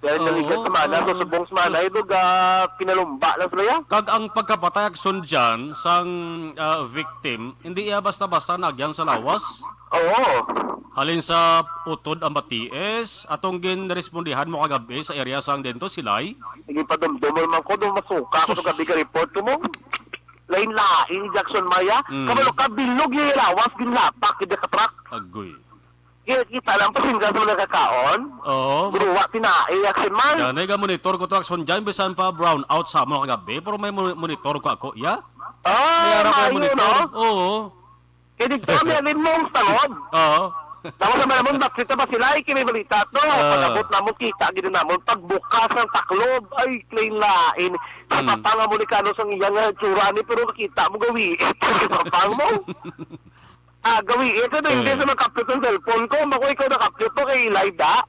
Pero naligat sa mana, so subong sa mana, ito pinalumba lang sila yan. Kag ang pagkapatay Action dyan sang victim, hindi iya basta-basta nagyan sa lawas. Oo. Halin sa utod ang matiis, atong ginrespondihan mo kagabi sa area sang dento silay. Sige pa dumdumol man ko, masuka ko Sus. sa gabi ka report ko mo. Lain-lain, Jackson Maya. Kabalo ka, bilog yung lawas, ginlapak, hindi ka truck. Agoy. Kita lang, pasinggan sa mga kakaon. Oo. Gruwa, tinae, Jackson Man. Yan ay monitor ko to Action dyan, bisan pa brown out sa mo kagabi, pero may monitor ko ako, ya? May ara ko yung Mayo, monitor. no? Oo. Kaya di kami, alin mong tangod. Oo. Tapos naman naman, bakit ba sila? May balita to. Pagabot namon kita, gina namon. Pagbukas ng taklob, ay, plain lain. Sa papanga mo ni Carlos ang iyang tsura ni, pero nakita mo gawi. Sa papang mo. Gawi. Ito na, hindi sa mag-capture ng cellphone ko. Mako ikaw na-capture to kay live da.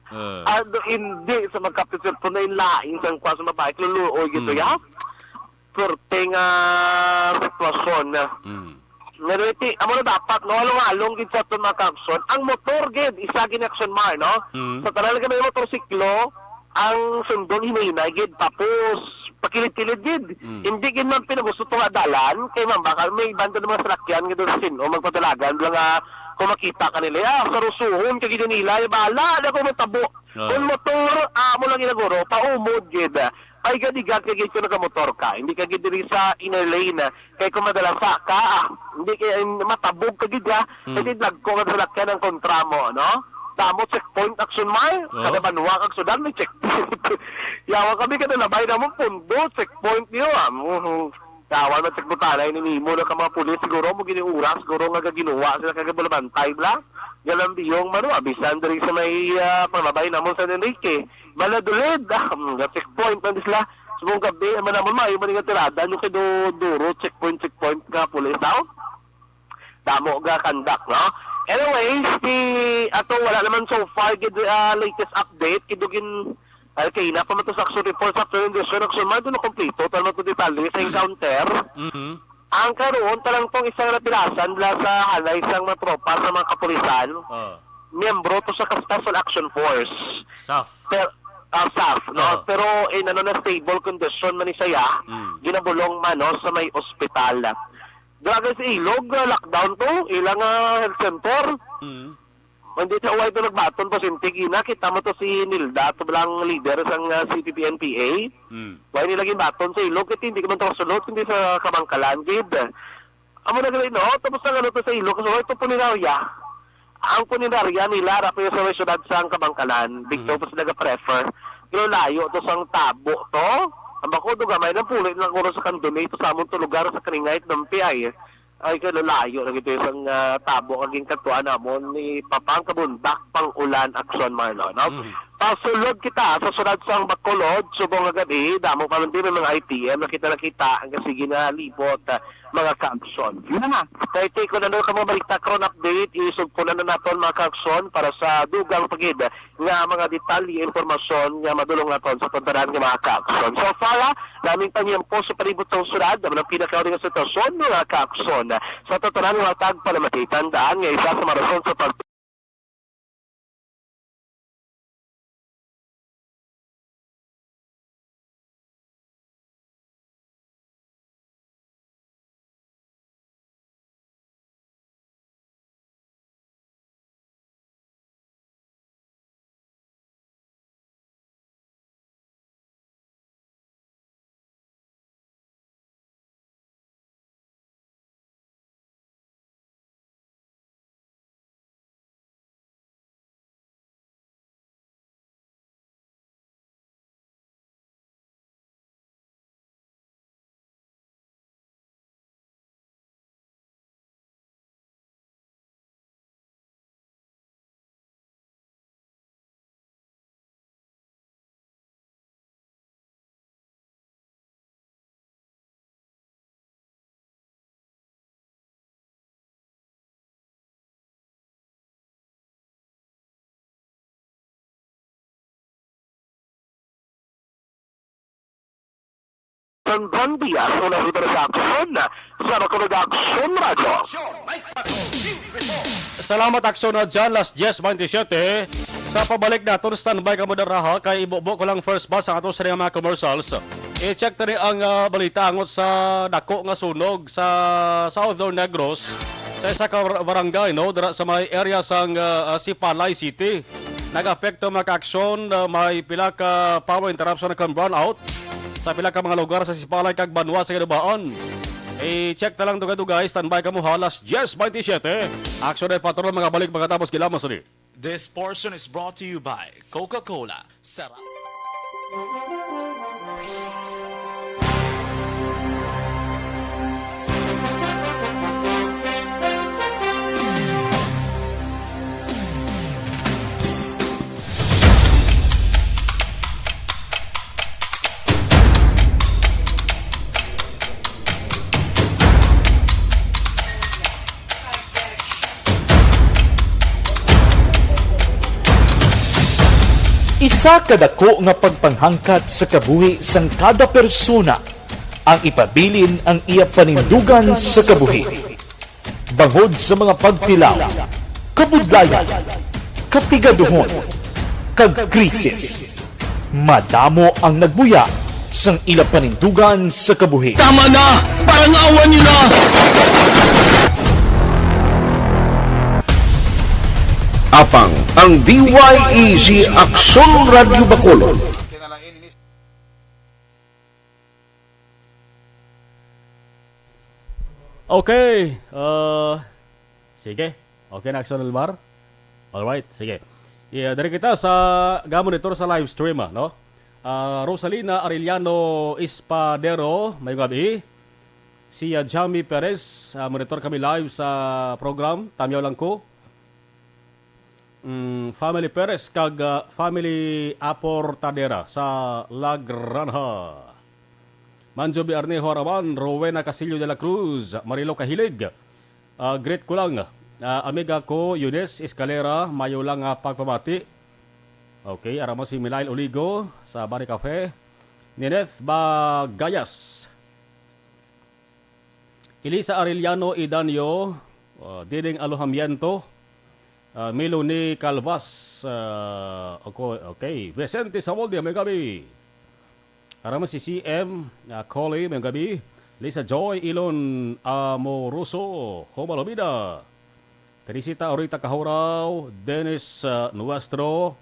Hindi sa mag-capture cellphone na yung lain sa kwa sa mabait. Luluoy gito ya. Perting sitwasyon na. Nariti, amo na dapat, no, along-along gid sa itong mga kapson. Ang motor, gid, isa gin-action mar, no? Sa taral ka may motorsiklo, ang sundon hinay gid, tapos pakilid-kilid gid. Hindi gid man pinagusto itong adalan, kay man baka may banda ng mga salakyan gid sa sino, magpatalagan, lang kung makita ka nila, sa rusuhon, kagid nila, bahala, na kung matabo. Kung motor, mo lang ginaguro, paumod gid. Ay gadigat kay gito nakamotor ka. Hindi ka diri sa inner lane. Kay kung madalasa ka, hindi kay matabog ka gid ka. Kasi nagko ka sa lakyan ng kontra mo, no? Tamo checkpoint Action Mar. Kada banwa kag sudan may checkpoint. Yawa kami kada labay na mo pundo checkpoint niyo. Yawa na checkpoint ni mo na ka mga pulis siguro mo giniuras siguro nga ginawa sila kagabulabantay bla. Galang biyong mano abisan diri sa may pamabay namon sa Enrique. Maladulid, checkpoint man sila. Subong gabi, manamon maayo man nga tirada, nung kay duro, checkpoint ka pulis daw. Damo ga kandak, no? Anyways, ato wala naman so far, latest update, kidugin, kay na pa man to sa action report after in the action man, doon na kompleto, tal mo to detalye sa encounter. Ang karoon, talang tong isang napirasan, la sa halay isang mga tropa sa mga kapulisan, miyembro to sa Special Action Force. SAF. SAF, no? Pero in na stable condition man siya, ginabulong man no, sa may ospital. Grabe sa Ilog, lockdown to, ilang health center. Hindi siya uway ito nagbaton po sintigina, kita mo to si Nilda, ito bilang leader sa CPP-NPA. Why nilaging baton sa Ilog, kasi hindi ka man ito kasunod, hindi sa Kamangkalan, gid. Amo na galing, no? Tapos na gano'n to sa Ilog, kasi ito po ninarya. Ang puninarya nila, rapi sa may syudad sa Kabangkalan, dito po sila prefer. Pero layo to sang tabo to. Ang bako do gamay ng pulit ng oras sa kandunay to sa amon to lugar sa Karingayt ng PI. Ay kay layo na gito isang tabo kaging katuan namon ni Papang Kabundak pang ulan Action Marlo, no? Pasulod kita sa sunod sang Bacolod, subong gabi, damo pa man din mga ITM, nakita ang kasigi na libot mga ka-aksyon. Yun na nga. Kaya take ko na doon ka mga balita kron update, isog ko na natin mga ka-aksyon para sa dugang pagid nga mga detalye, informasyon nga madulong natin sa tantanan ng mga ka-aksyon. So far, naming panyempo sa palibot sa usunod, naman ang pinakauling sitwasyon mga ka-aksyon. Sa tantanan ng mga tagpalamatitan, daan nga isa sa marason sa pag Don Diaz, una ruta sa aksyon sa Bacolod Aksyon Radio. Action Night Patrol Field Report. Salamat aksyon na dyan, last 10:27. Sa pabalik natin, standby ka mo na raha, kay ibubo ko lang first bus ang ato sa mga commercials. I-check tani ang balita angot sa dako nga sunog sa Southern Negros, sa isa ka barangay, no? Dara sa may area sang Sipalay City. Nag-apekto mga aksyon, may pila ka power interruption na brown out sa pila ka mga lugar sa Sipalay kag Banwa sa Ganubaan. I-check na lang dugay-dugay, standby ka mo halas 10:27. Action ay patron mga balik pagkatapos kilamos ni. This portion is brought to you by Coca-Cola. Sarap. Isa kadako nga pagpanghangkat sa kabuhi sang kada persona ang ipabilin ang iya panindugan sa kabuhi. Bangod sa mga pagtilaw, kabudlayan, kapigaduhon, kag krisis. Madamo ang nagbuya sang ila panindugan sa kabuhi. Tama na! Parang awan nyo na! Apang ang DYEZ Aksyon Radio Bacolod. Okay. Sige. Okay na Aksyon Almar? Alright, sige. Dari kita sa gamon ito sa live stream, no? Rosalina Arellano Espadero, may gabi. Si Jamie Perez, monitor kami live sa program. Tamyaw lang ko. Family Perez kag Family Aportadera sa La Granja. Manjo Arnejo Araman, Rowena Casillo de la Cruz, Marilo Kahilig. Great ko lang. Amiga ko, Eunice Escalera, mayo lang pagpamati. Okay, arama si Milail Oligo sa Bari Cafe. Nineth Bagayas. Elisa Arellano Idanyo, Diding Alojamiento. Melanie Calvas, okay. Vicente Samoldia, may gabi. Araman si CM, Coley, may gabi. Lisa Joy, Ilon Amoroso, Homalomida. Teresita Orita Kahuraw, Dennis Nuestro,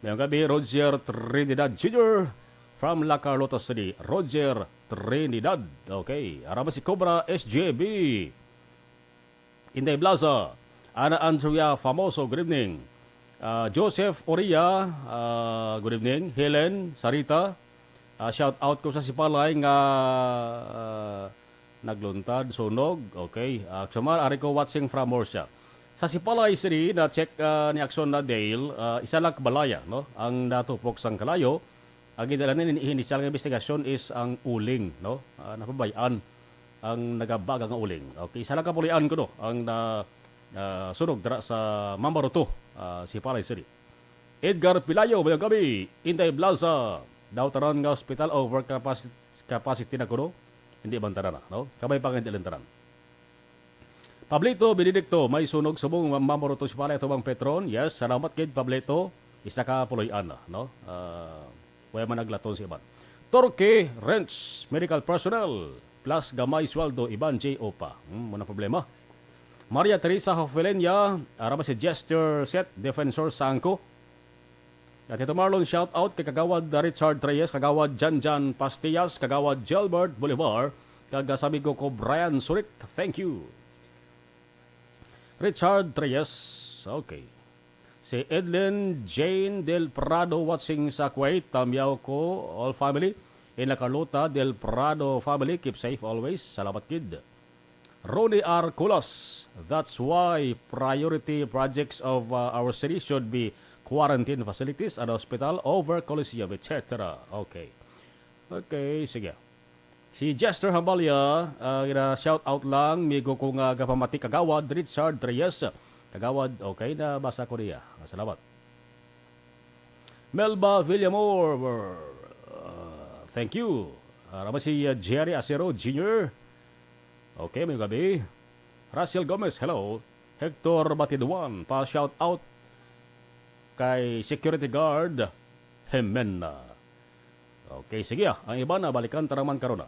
may gabi. Roger Trinidad Jr. from La Carlota City. Roger Trinidad, okay. Araman si Cobra SJB. Inday Blaza. Ana Andrea Famoso, good evening. Joseph Oria, good evening. Helen Sarita, shout out ko sa Sipalay nga nagluntad, sunog. Okay. Sumar, ari ko watching from Morsia. Sa Sipalay City, na-check ni Aksyon na Dale, isa lang kabalaya, no? Ang natupok sang kalayo. Ang gindalan initial ng investigasyon is ang uling, no? Napabayaan ang nagabaga ng uling. Okay. Isa lang kapulian ko, no? Ang sunog dara sa Mambaroto, Sipalay City. Edgar Pilayo, bayang gabi. Inday Blaza, daw taran nga hospital over capacity na kuno. Hindi bantaran na, no? Kabay pang hindi lantaran. Pablito Benedicto, may sunog subong Mambaroto Sipalay tubang Petron. Yes, salamat kid Pablito. Isa ka puloy-an na, no? Wala man naglaton si Iban. Torque Rents, medical personnel, plus gamay sweldo, Iban J. Opa. Muna problema. Maria Teresa Hofelenia, arama si Gesture Set, Defensor Sangko. At ito Marlon, shout out kay Kagawad Richard Reyes, Kagawad Janjan Pastillas, Kagawad Gilbert Bolivar, kagasabi ko Brian Surik, thank you. Richard Reyes, okay. Si Edlin Jane Del Prado watching sa Kuwait, tamyaw ko, all family. In La Carlota Del Prado family, keep safe always, salamat kid. Ronnie R. Culas, that's why priority projects of our city should be quarantine facilities and hospital over Coliseum, etc. Okay. Okay, sige. Si Jester Hambalya, shout out lang, migo ko nga gapamati Kagawad Richard Reyes. Kagawad, okay na basa ko niya. Salamat. Melba Villamor, thank you. Rama si Jerry Acero Jr. Okay, may gabi. Russell Gomez, hello. Hector Batiduan, pa-shout out kay security guard Jimena. Okay, sige ang iba na balikan taraman karona.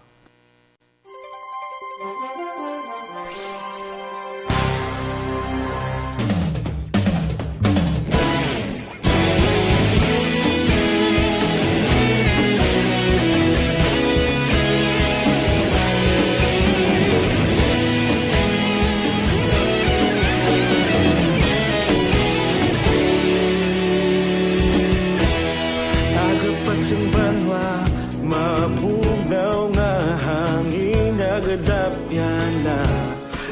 Agapasang banwa, mabugaw nga hangin nagadapyan na.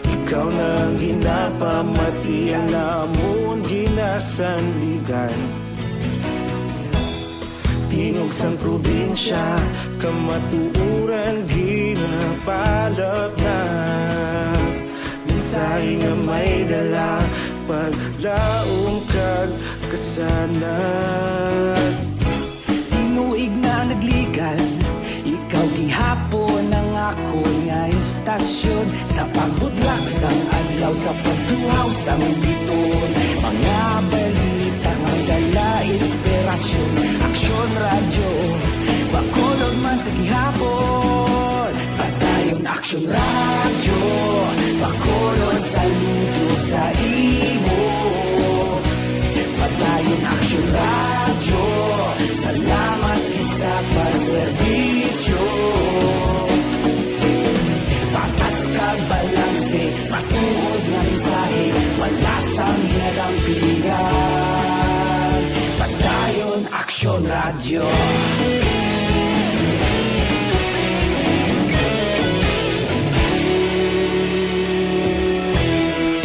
Ikaw na ang ginapamatian namon ginasandigan. Tingog sang probinsya, kamatuuran ginapalap na. Mensahe nga may dala, paglaong kag kasanat. Tinuig na nagligan, ikaw gihapon ang ako nga istasyon. Sa pagbudlak sang adlaw, sa pagtuhaw sang biton. Mga balita, mga dala, inspirasyon. Aksyon radyo, bakulog man sa gihapon. Padayon aksyon radyo, bakulog saludo sa imo. Padayon aksyon radyo, salamat isa pagserbisyo. Patas kag balanse, matuod nga mensahe, wala sang hinadampigan. Padayon aksyon radyo.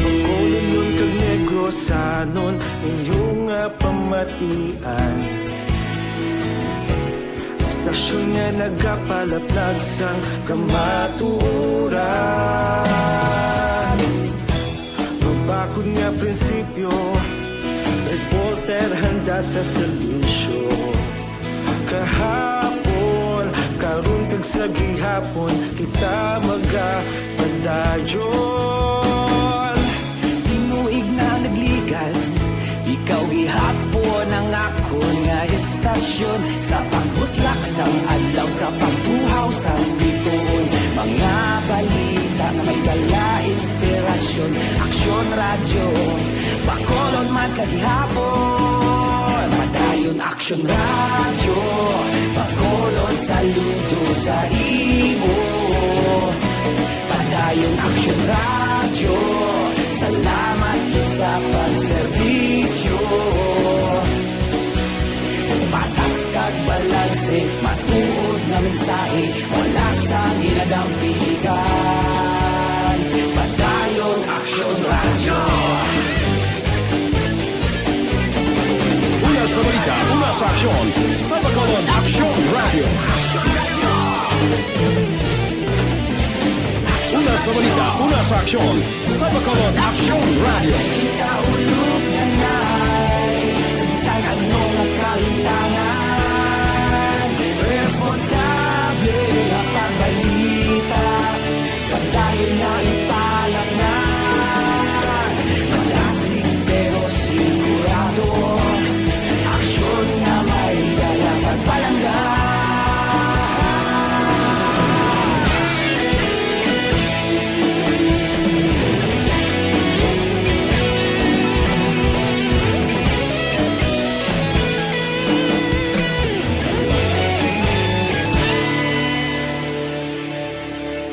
Pagkulon nun kag negrosanon, inyong nga pamatian. Stasyon nga nagapalaplag sang kamatuuran. Mabakod nga prinsipyo, reporter handa sa serbisyo. Kahapon, karon kag sa gihapon, kita magapadayon. Tinuig na nagligan, ikaw gihapon ang ako nga istasyon. Sa pagbutlak sang adlaw, sa pagtuhaw sang biton. Mga balita na may dala, inspirasyon. Aksyon radyo, bakolon man sa gihapon. Padayon aksyon radyo, bakolon saludo sa imo. Padayon aksyon radyo, salamat sa pagserbisyo. Patas kag balanse, matuod na mensahe, wala sang ginadampigan. Padayon aksyon radyo. Una sa balita, una sa aksyon, sa Bacolod Aksyon Radio. Una sa balita, una sa aksyon, sa Bacolod Aksyon Radio. Kaulog na na'y sabisan anong nagkahintangan. Responsable ang pagbalita, pagdayon na ipalak na. Malasig pero sigurado, aksyon na may dalang pagpalanggan.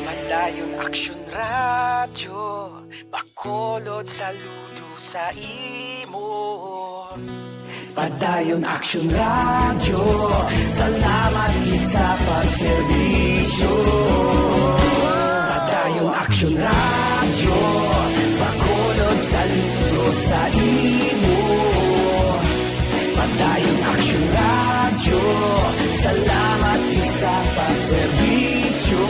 Padayon aksyon radyo, bakolod saludo sa imo. Padayon aksyon radyo, salamat gid sa pagserbisyo. Padayon aksyon radyo, bakolod saludo sa imo. Padayon aksyon radyo, salamat gid sa pagserbisyo.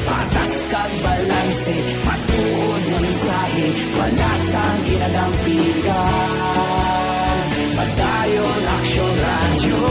Patas kag balanse, matuod na mensahe, wala sang ginadampigan. Padayon aksyon radyo.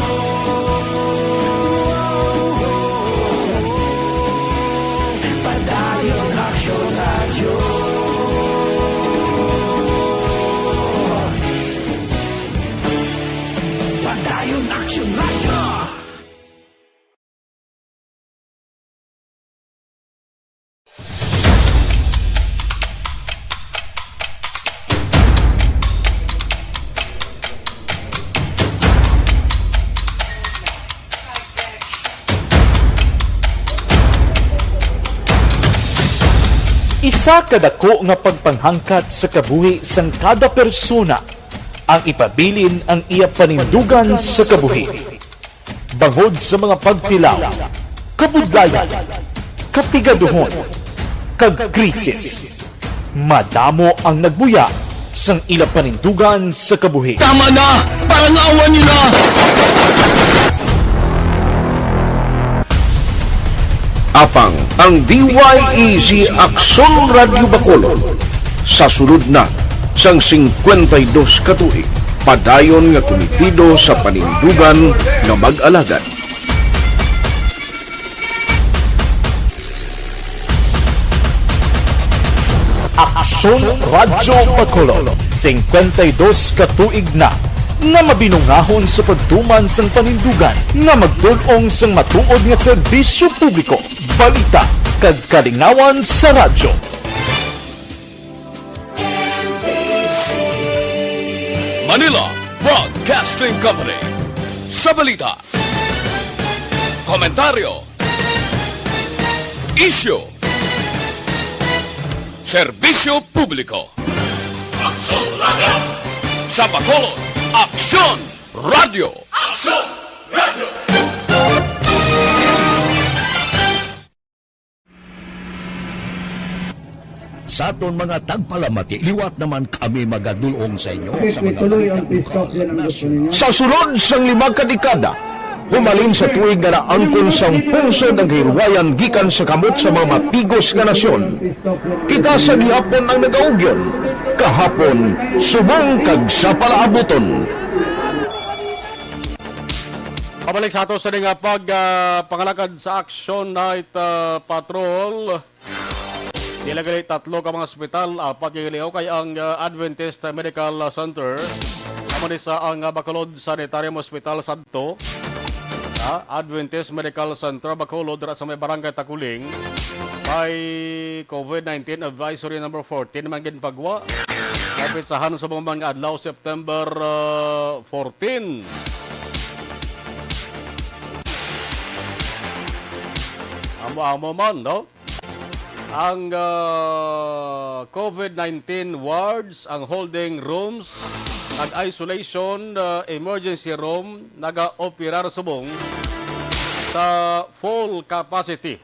Isa kadako nga pagpanghangkat sa kabuhi sang kada persona ang ipabilin ang iya panindugan sa kabuhi. Bangod sa mga pagtilaw, kabudlayan, kapigaduhon, kag krisis. Madamo ang nagbuya sang ila panindugan sa kabuhi. Tama na! Parang awan nyo na! Apang ang DYEZ Aksyon Radio Bacolod sa sulod na sang 52 katuig padayon nga komitido sa panindugan nga mag-alagad. Aksyon Radyo Bacolod, 52 katuig na nga mabinungahon sa pagtuman sang panindugan nga magtulong sang matuod nga serbisyo publiko, balita kag kalingawan sa radyo. Manila Broadcasting Company. Sa balita, komentaryo, isyu, serbisyo publiko. Aksyon Radio! Sa Bacolod, Aksyon Radio! Aksyon Radio! Sa aton mga tagpalamati, liwat naman kami magadulong sa inyo sa mga Sa sulod sang 5 kadekada, humalin sa tuig nga naangkon sang pulso ng hirwayan gikan sa kamot sa mga mapigos nga nasyon. Kita sa gihapon ang nagaugyon, kahapon subong kag sa palaabuton. Pabalik sa ato sa nga pangalakad sa Action Night Patrol. Nilagay 3 ka mga ospital, 4 giliw kay ang Adventist Medical Center. Amo ni sa ang Bacolod Sanitarium Hospital Santo. Adventist Medical Center Bacolod sa may barangay Takuling. May COVID-19 Advisory number 14 naman ginpagwa. Kapit sa hanong sa mga adlaw September 14. Amo man, no? Ang COVID-19 wards, ang holding rooms, ang isolation emergency room, naga-operar subong sa full capacity.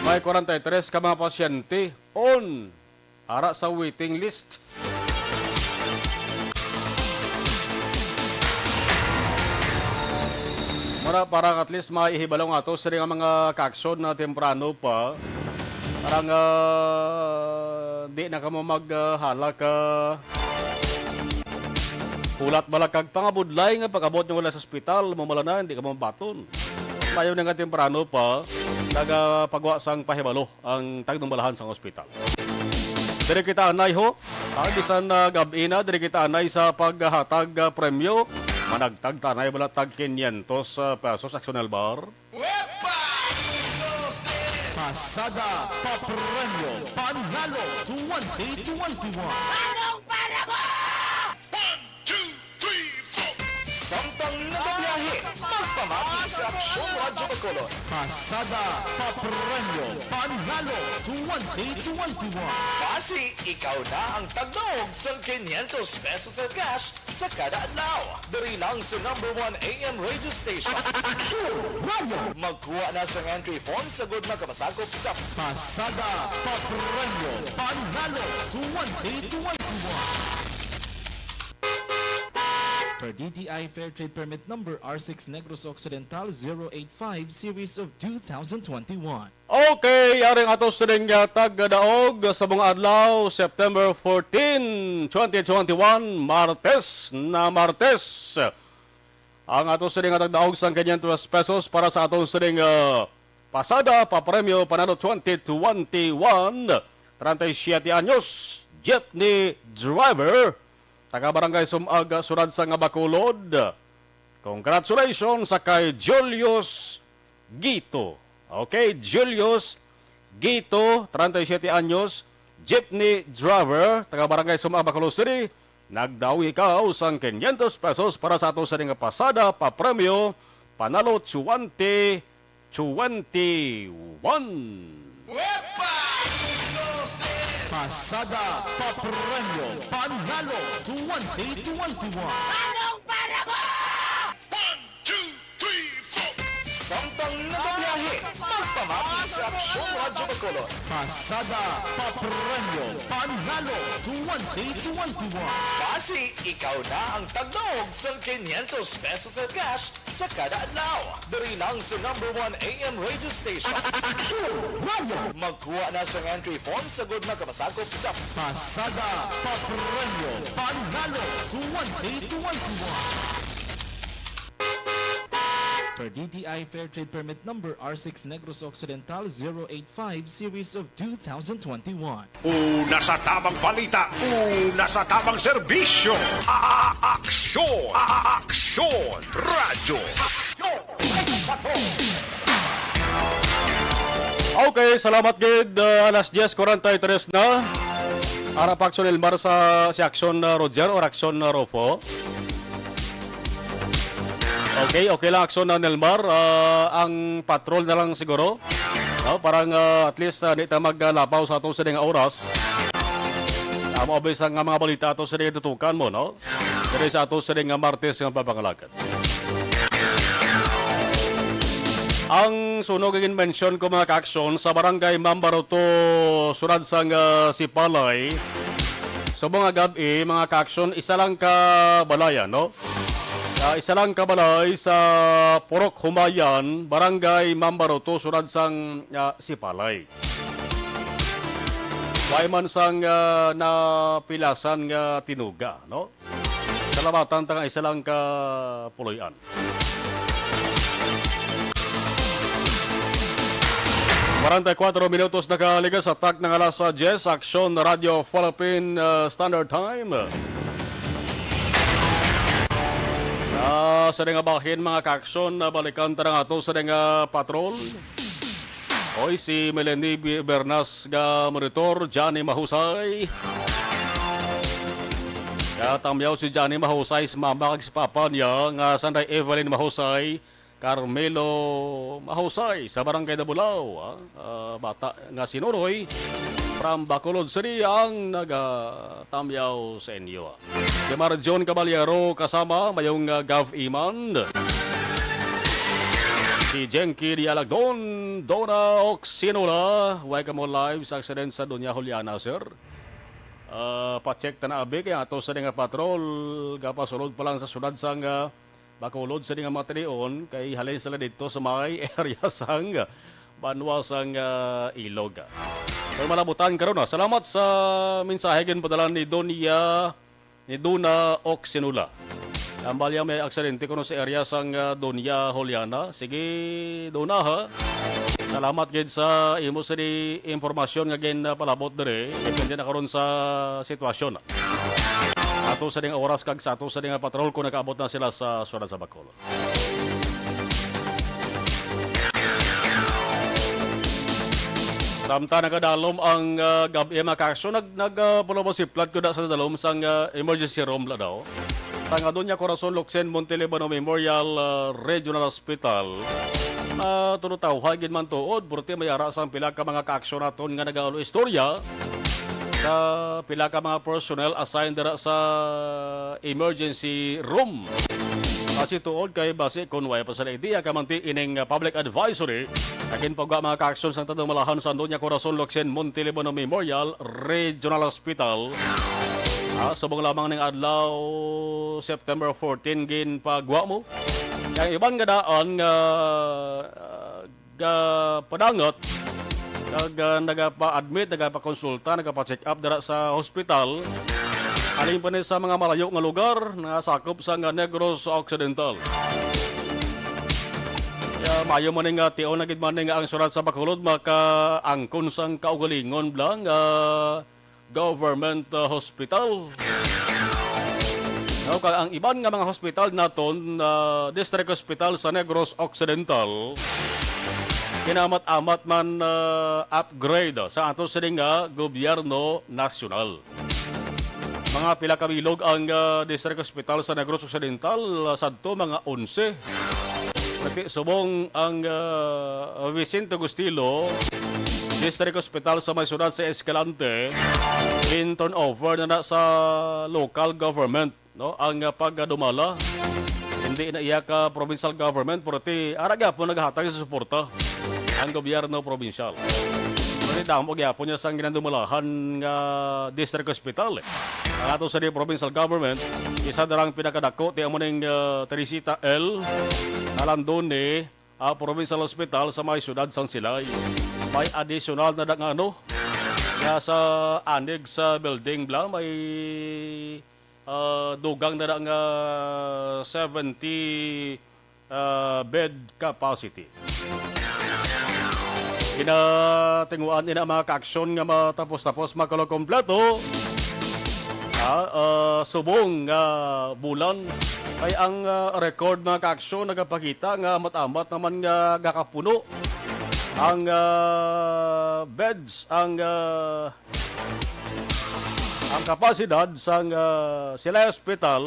May 43 ka mga pasyente on ara sa waiting list. Parang at least maihibalong ato sa mga kaaksyon na temprano pa. Parang di na ka mo maghala ka hulat balakag pangabudlay nga pagabot nyo wala sa ospital, mamala na, hindi ka mo baton. Mayo na nga temprano pa, nagapagwa sang pahibalo ang tagdumalahan sang ospital. Diri kita anay ho, bisan gabina, diri kita anay sa paghatag premyo, managtag tanay balatag 500 pesos Accional Bar. Pasada Papremyo Panalo 2021. Anong para mo? 1, 2, 3, 4! Samtang nagabiyahe, magpamati sa Aksyon Radyo Bacolod. Pasada Papremyo Panalo 2021. Basi, ikaw na ang tagdaog sa 500 pesos sa cash sa kada adlaw. Dari lang sa number 1 AM radio station. Magkuha na sa entry form sa good na kapasakop sa Pasada Papremyo Panalo 2021. Per DTI Fair Trade Permit Number R6 Negros Occidental 085 Series of 2021. Okay, yaring ato sa ring tagdaog sa mga adlaw, September 14, 2021, Martes na Martes. Ang ato sa ring tagdaog sa 500 pesos para sa ato sa ring Pasada Papremyo Panalo 2021, 37 anyos, jeepney driver, taga-barangay Sumag, Surad sa Bacolod. Congratulations sa kay Julius Gito. Okay, Julius Gito, 37 anyos, jeepney driver, taga-barangay Sumag, Bacolod City. Nagdawi ikaw sang 500 pesos para sa ato sa ring Pasada Papremyo Panalo 2021. Pasada Papremyo Panalo 2021. Samtang nagabiyahe, magpamati sa Aksyon Radyo Bacolod. Pasada Papremyo Panalo 2021. Kasi ikaw na ang tagdaog sa 500 pesos sa cash sa kada adlaw. Dari lang sa number 1 AM radio station. Magkuha na sa entry form sa good na kapasakop sa Pasada Papremyo Panalo 2021. Per DTI Fair Trade Permit Number R6 Negros Occidental 085 Series of 2021. Una sa tamang balita, una sa tamang serbisyo. Aksyon! Aksyon! Radyo! Okay, salamat gid. Alas 10:43 na. Harap Aksyon Elmar sa si Aksyon Roger or Aksyon Rofo. Okay lang Aksyon na Nelmar. Ang patrol na lang siguro. Parang at least di tayo maglapaw sa ato sa nga oras. Maobis ang mga balita ato sa nga tutukan mo, no? Dari sa ato sa nga Martes nga papangalakad. Ang sunog ang mention ko mga ka-aksyon sa barangay Mambaroto, sunad sang Sipalay. So mga gabi, mga ka-aksyon, isa lang ka balayan, no? Isa lang kabalay sa Purok Humayan, Barangay Mambaroto, sunad sang Sipalay. Way man sang napilasan nga tinuga, no? Salamatan tanga isa lang ka puloyan. Marantay 4 minutos nakaligas sa tak ng alas 10, Aksyon Radio Philippine Standard Time. Sa nga bahin mga ka-aksyon, balikan ta nga ato sa nga patrol. Oy, si Melanie Bernas nga monitor, Johnny Mahusay. Tamyaw si Johnny Mahusay, si mama kag si papa niya, nga sanday Evelyn Mahusay, Carmelo Mahusay, sa Barangay Dabulaw. Bata nga sinuroy, from Bacolod City ang nagatamyaw sa inyo. Si Marjon Caballero kasama mayong Gav Iman. Si Jenky Dialagdon, Dona Oxinola, welcome on live sa accident sa Doña Juliana, sir. Pa-check ta na abi kaya ato sa nga patrol, gapasulod pa lang sa sunod sang Bacolod sa nga materion, kay halin sila dito sa may area sang Banwasang Ilog. So malabutan karon na. Salamat sa mensahe gin padala ni Dona Oxinula. Ambalya may aksidente kuno sa area sang Doña Juliana. Sige, Dona ha. Salamat gid sa imo sa di impormasyon nga gin palabot dire. Depende na karon sa sitwasyon. Ato sa ding oras kag sa ato sa ding patrol ko nakaabot na sila sa Surat sa Bacolod. Samtang nagadalom ang gabi makaksyon, nagpulabosiplat ko na sa dalom sang emergency room la daw. Sa nga Doña Corazon Locsen Montelibano Memorial Regional Hospital. Tunutawhagin man tuod, burti may ara sang pila ka mga kaaksyon naton nga nagaulo istorya sa pila ka mga personnel assigned dira sa emergency room. Kasi tuod kay base kung wala pa sa idea kamanti ining public advisory akin pagwa mga ka-aksyon sa tanong malahan sa Doña Corazon Locsen Montelibano Memorial Regional Hospital. Subong lamang ng adlaw September 14 gin pagwa mo. Ang ibang gadaan nga padangot nagapa-admit, nagapa-konsulta, nagapa-check up dara sa hospital. Alin pa sa mga malayo nga lugar na sakop sa Negros Occidental. Mayo mo nga tiyo na gid man nga ang surat sa Bacolod maka-angkon sang kaugalingon blang government hospital. Ang iban nga mga hospital naton district hospital sa Negros Occidental kinamat-amat man upgrade sa ato sa nga gobyerno nasyonal. Mga pila kabilog ang district hospital sa Negros Occidental, sadto mga 11. Pati subong ang Vicente Agustilo District Hospital sa may syudad sa Escalante in turnover na sa local government, no? Ang pagdumala hindi na iya ka provincial government porti araga po naghatag sa suporta ang gobyerno provincial. Pero damo gyapon niya sang ginadumalahan nga district hospital. Ang ato sa provincial government isa darang pinakadako ti amo ning Teresita L. Nalandon ni provincial hospital sa may syudad San Silay. May additional na nga sa anig sa building bla may dugang na nga 70 bed capacity. Inatinguan ina mga ka-aksyon nga matapos-tapos makalokompleto. Subong nga bulan ay ang record mga ka-aksyon nagapakita nga matamat naman nga gakapuno ang beds, ang kapasidad sang Silay Hospital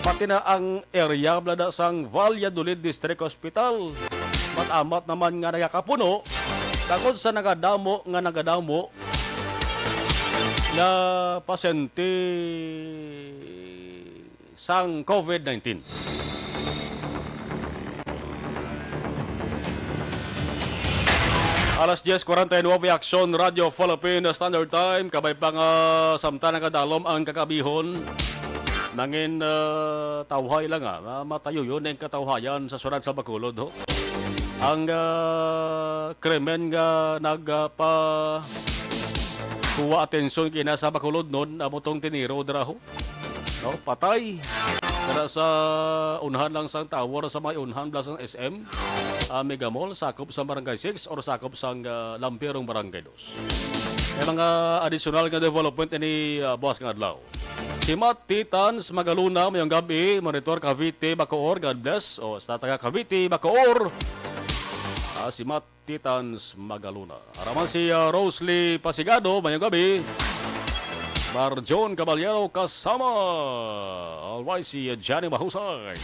pati na ang area blada sang Valladolid District Hospital matamat naman nga nagakapuno tungod sa nagadamo na pasyente sang COVID-19. Alas 10:49 Aksyon Radio Philippine Standard Time. Kabay pa nga samtang nagadalom ang kakabihon. Nangin tawhay lang matayo yun ang katawhayan sa sunod sa Bacolod. Ho. Ang krimen nga nagpa kuha atensyon kina sa Bacolod nun amotong tiniro draho. No, patay. Para sa unhan lang sang tower sa may unhan lang sang SM. Mega Mall, sakop sa Barangay 6 or sakop sa Lampirong Barangay 2. May mga additional nga development ni Boss ng Adlaw. Si Matt Titans Magaluna, mayong gabi, Monitor Cavite, Bacoor, God bless. O, sa taga Cavite, Bacoor. Si Matt Titans Magaluna. Araman si Rosalie Pasigado, mayong gabi. Marjon Caballero kasama. Alright, si Johnny Mahusay.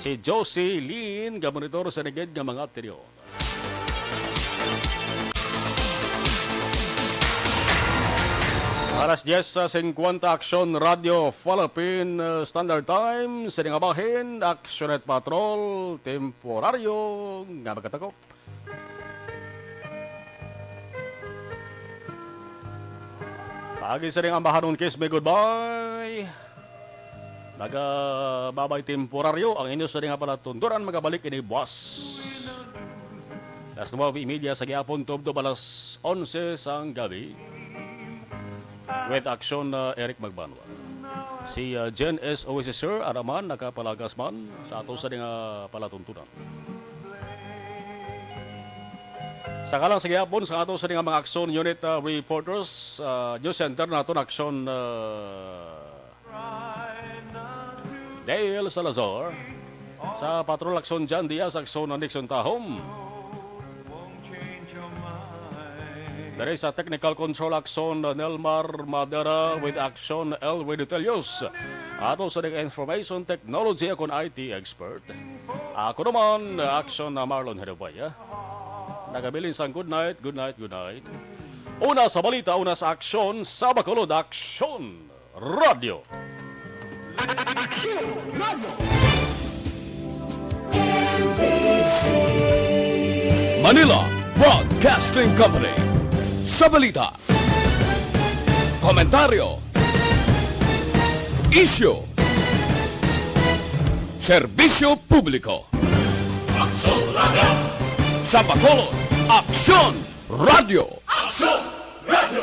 Si Josie Lynn, gamonitor sa neged ng mga teryon. Alas 10:50 Aksyon Radio Philippine Standard Time. Sa ngabahin, Aksyonet Patrol, temporaryo, nga magkatakop. Pagi sa ring ambahanon kiss, may goodbye. Nagababay temporaryo ang inyo sa ring palatunduran magabalik ini boss. Last na media sa gihapon tubdo balas 11 sang gabi. With action Eric Magbanwa. Si Jen S. Oasis Araman nakapalagas man sa ato sa ring palatuntunan. Sa kalang sa gihapon sa ato sa ring mga action unit reporters news center naton action Dale Salazar sa Patrol Aksyon Jan Diaz, Aksyon Nixon Tahom. Dari sa Technical Control Aksyon Nelmar Madera with Aksyon El Redutelios. Ato sa Information Technology akong IT expert. Ako naman, Aksyon Marlon Hedawaya. Nagabilin sang good night, good night, good night. Una sa balita, una sa aksyon, sa Bacolod, Aksyon Radio. Manila Broadcasting Company. Sa balita, komentaryo, issue, serbisyo publiko. Aksyon Radio! Sa Bacolod, Aksyon Radio. Aksyon Radio!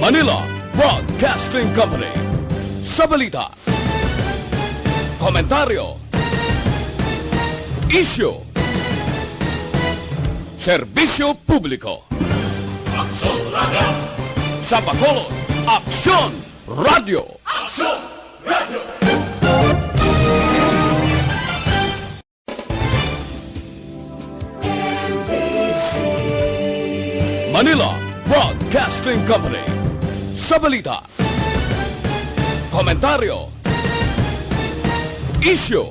Manila Broadcasting Company. Sa balita, komentaryo, issue, serbisyo publiko. Aksyon Radio! Sa Bacolod, Aksyon Radio. Aksyon Radio! Manila Broadcasting Company. Sa balita, komentaryo, issue,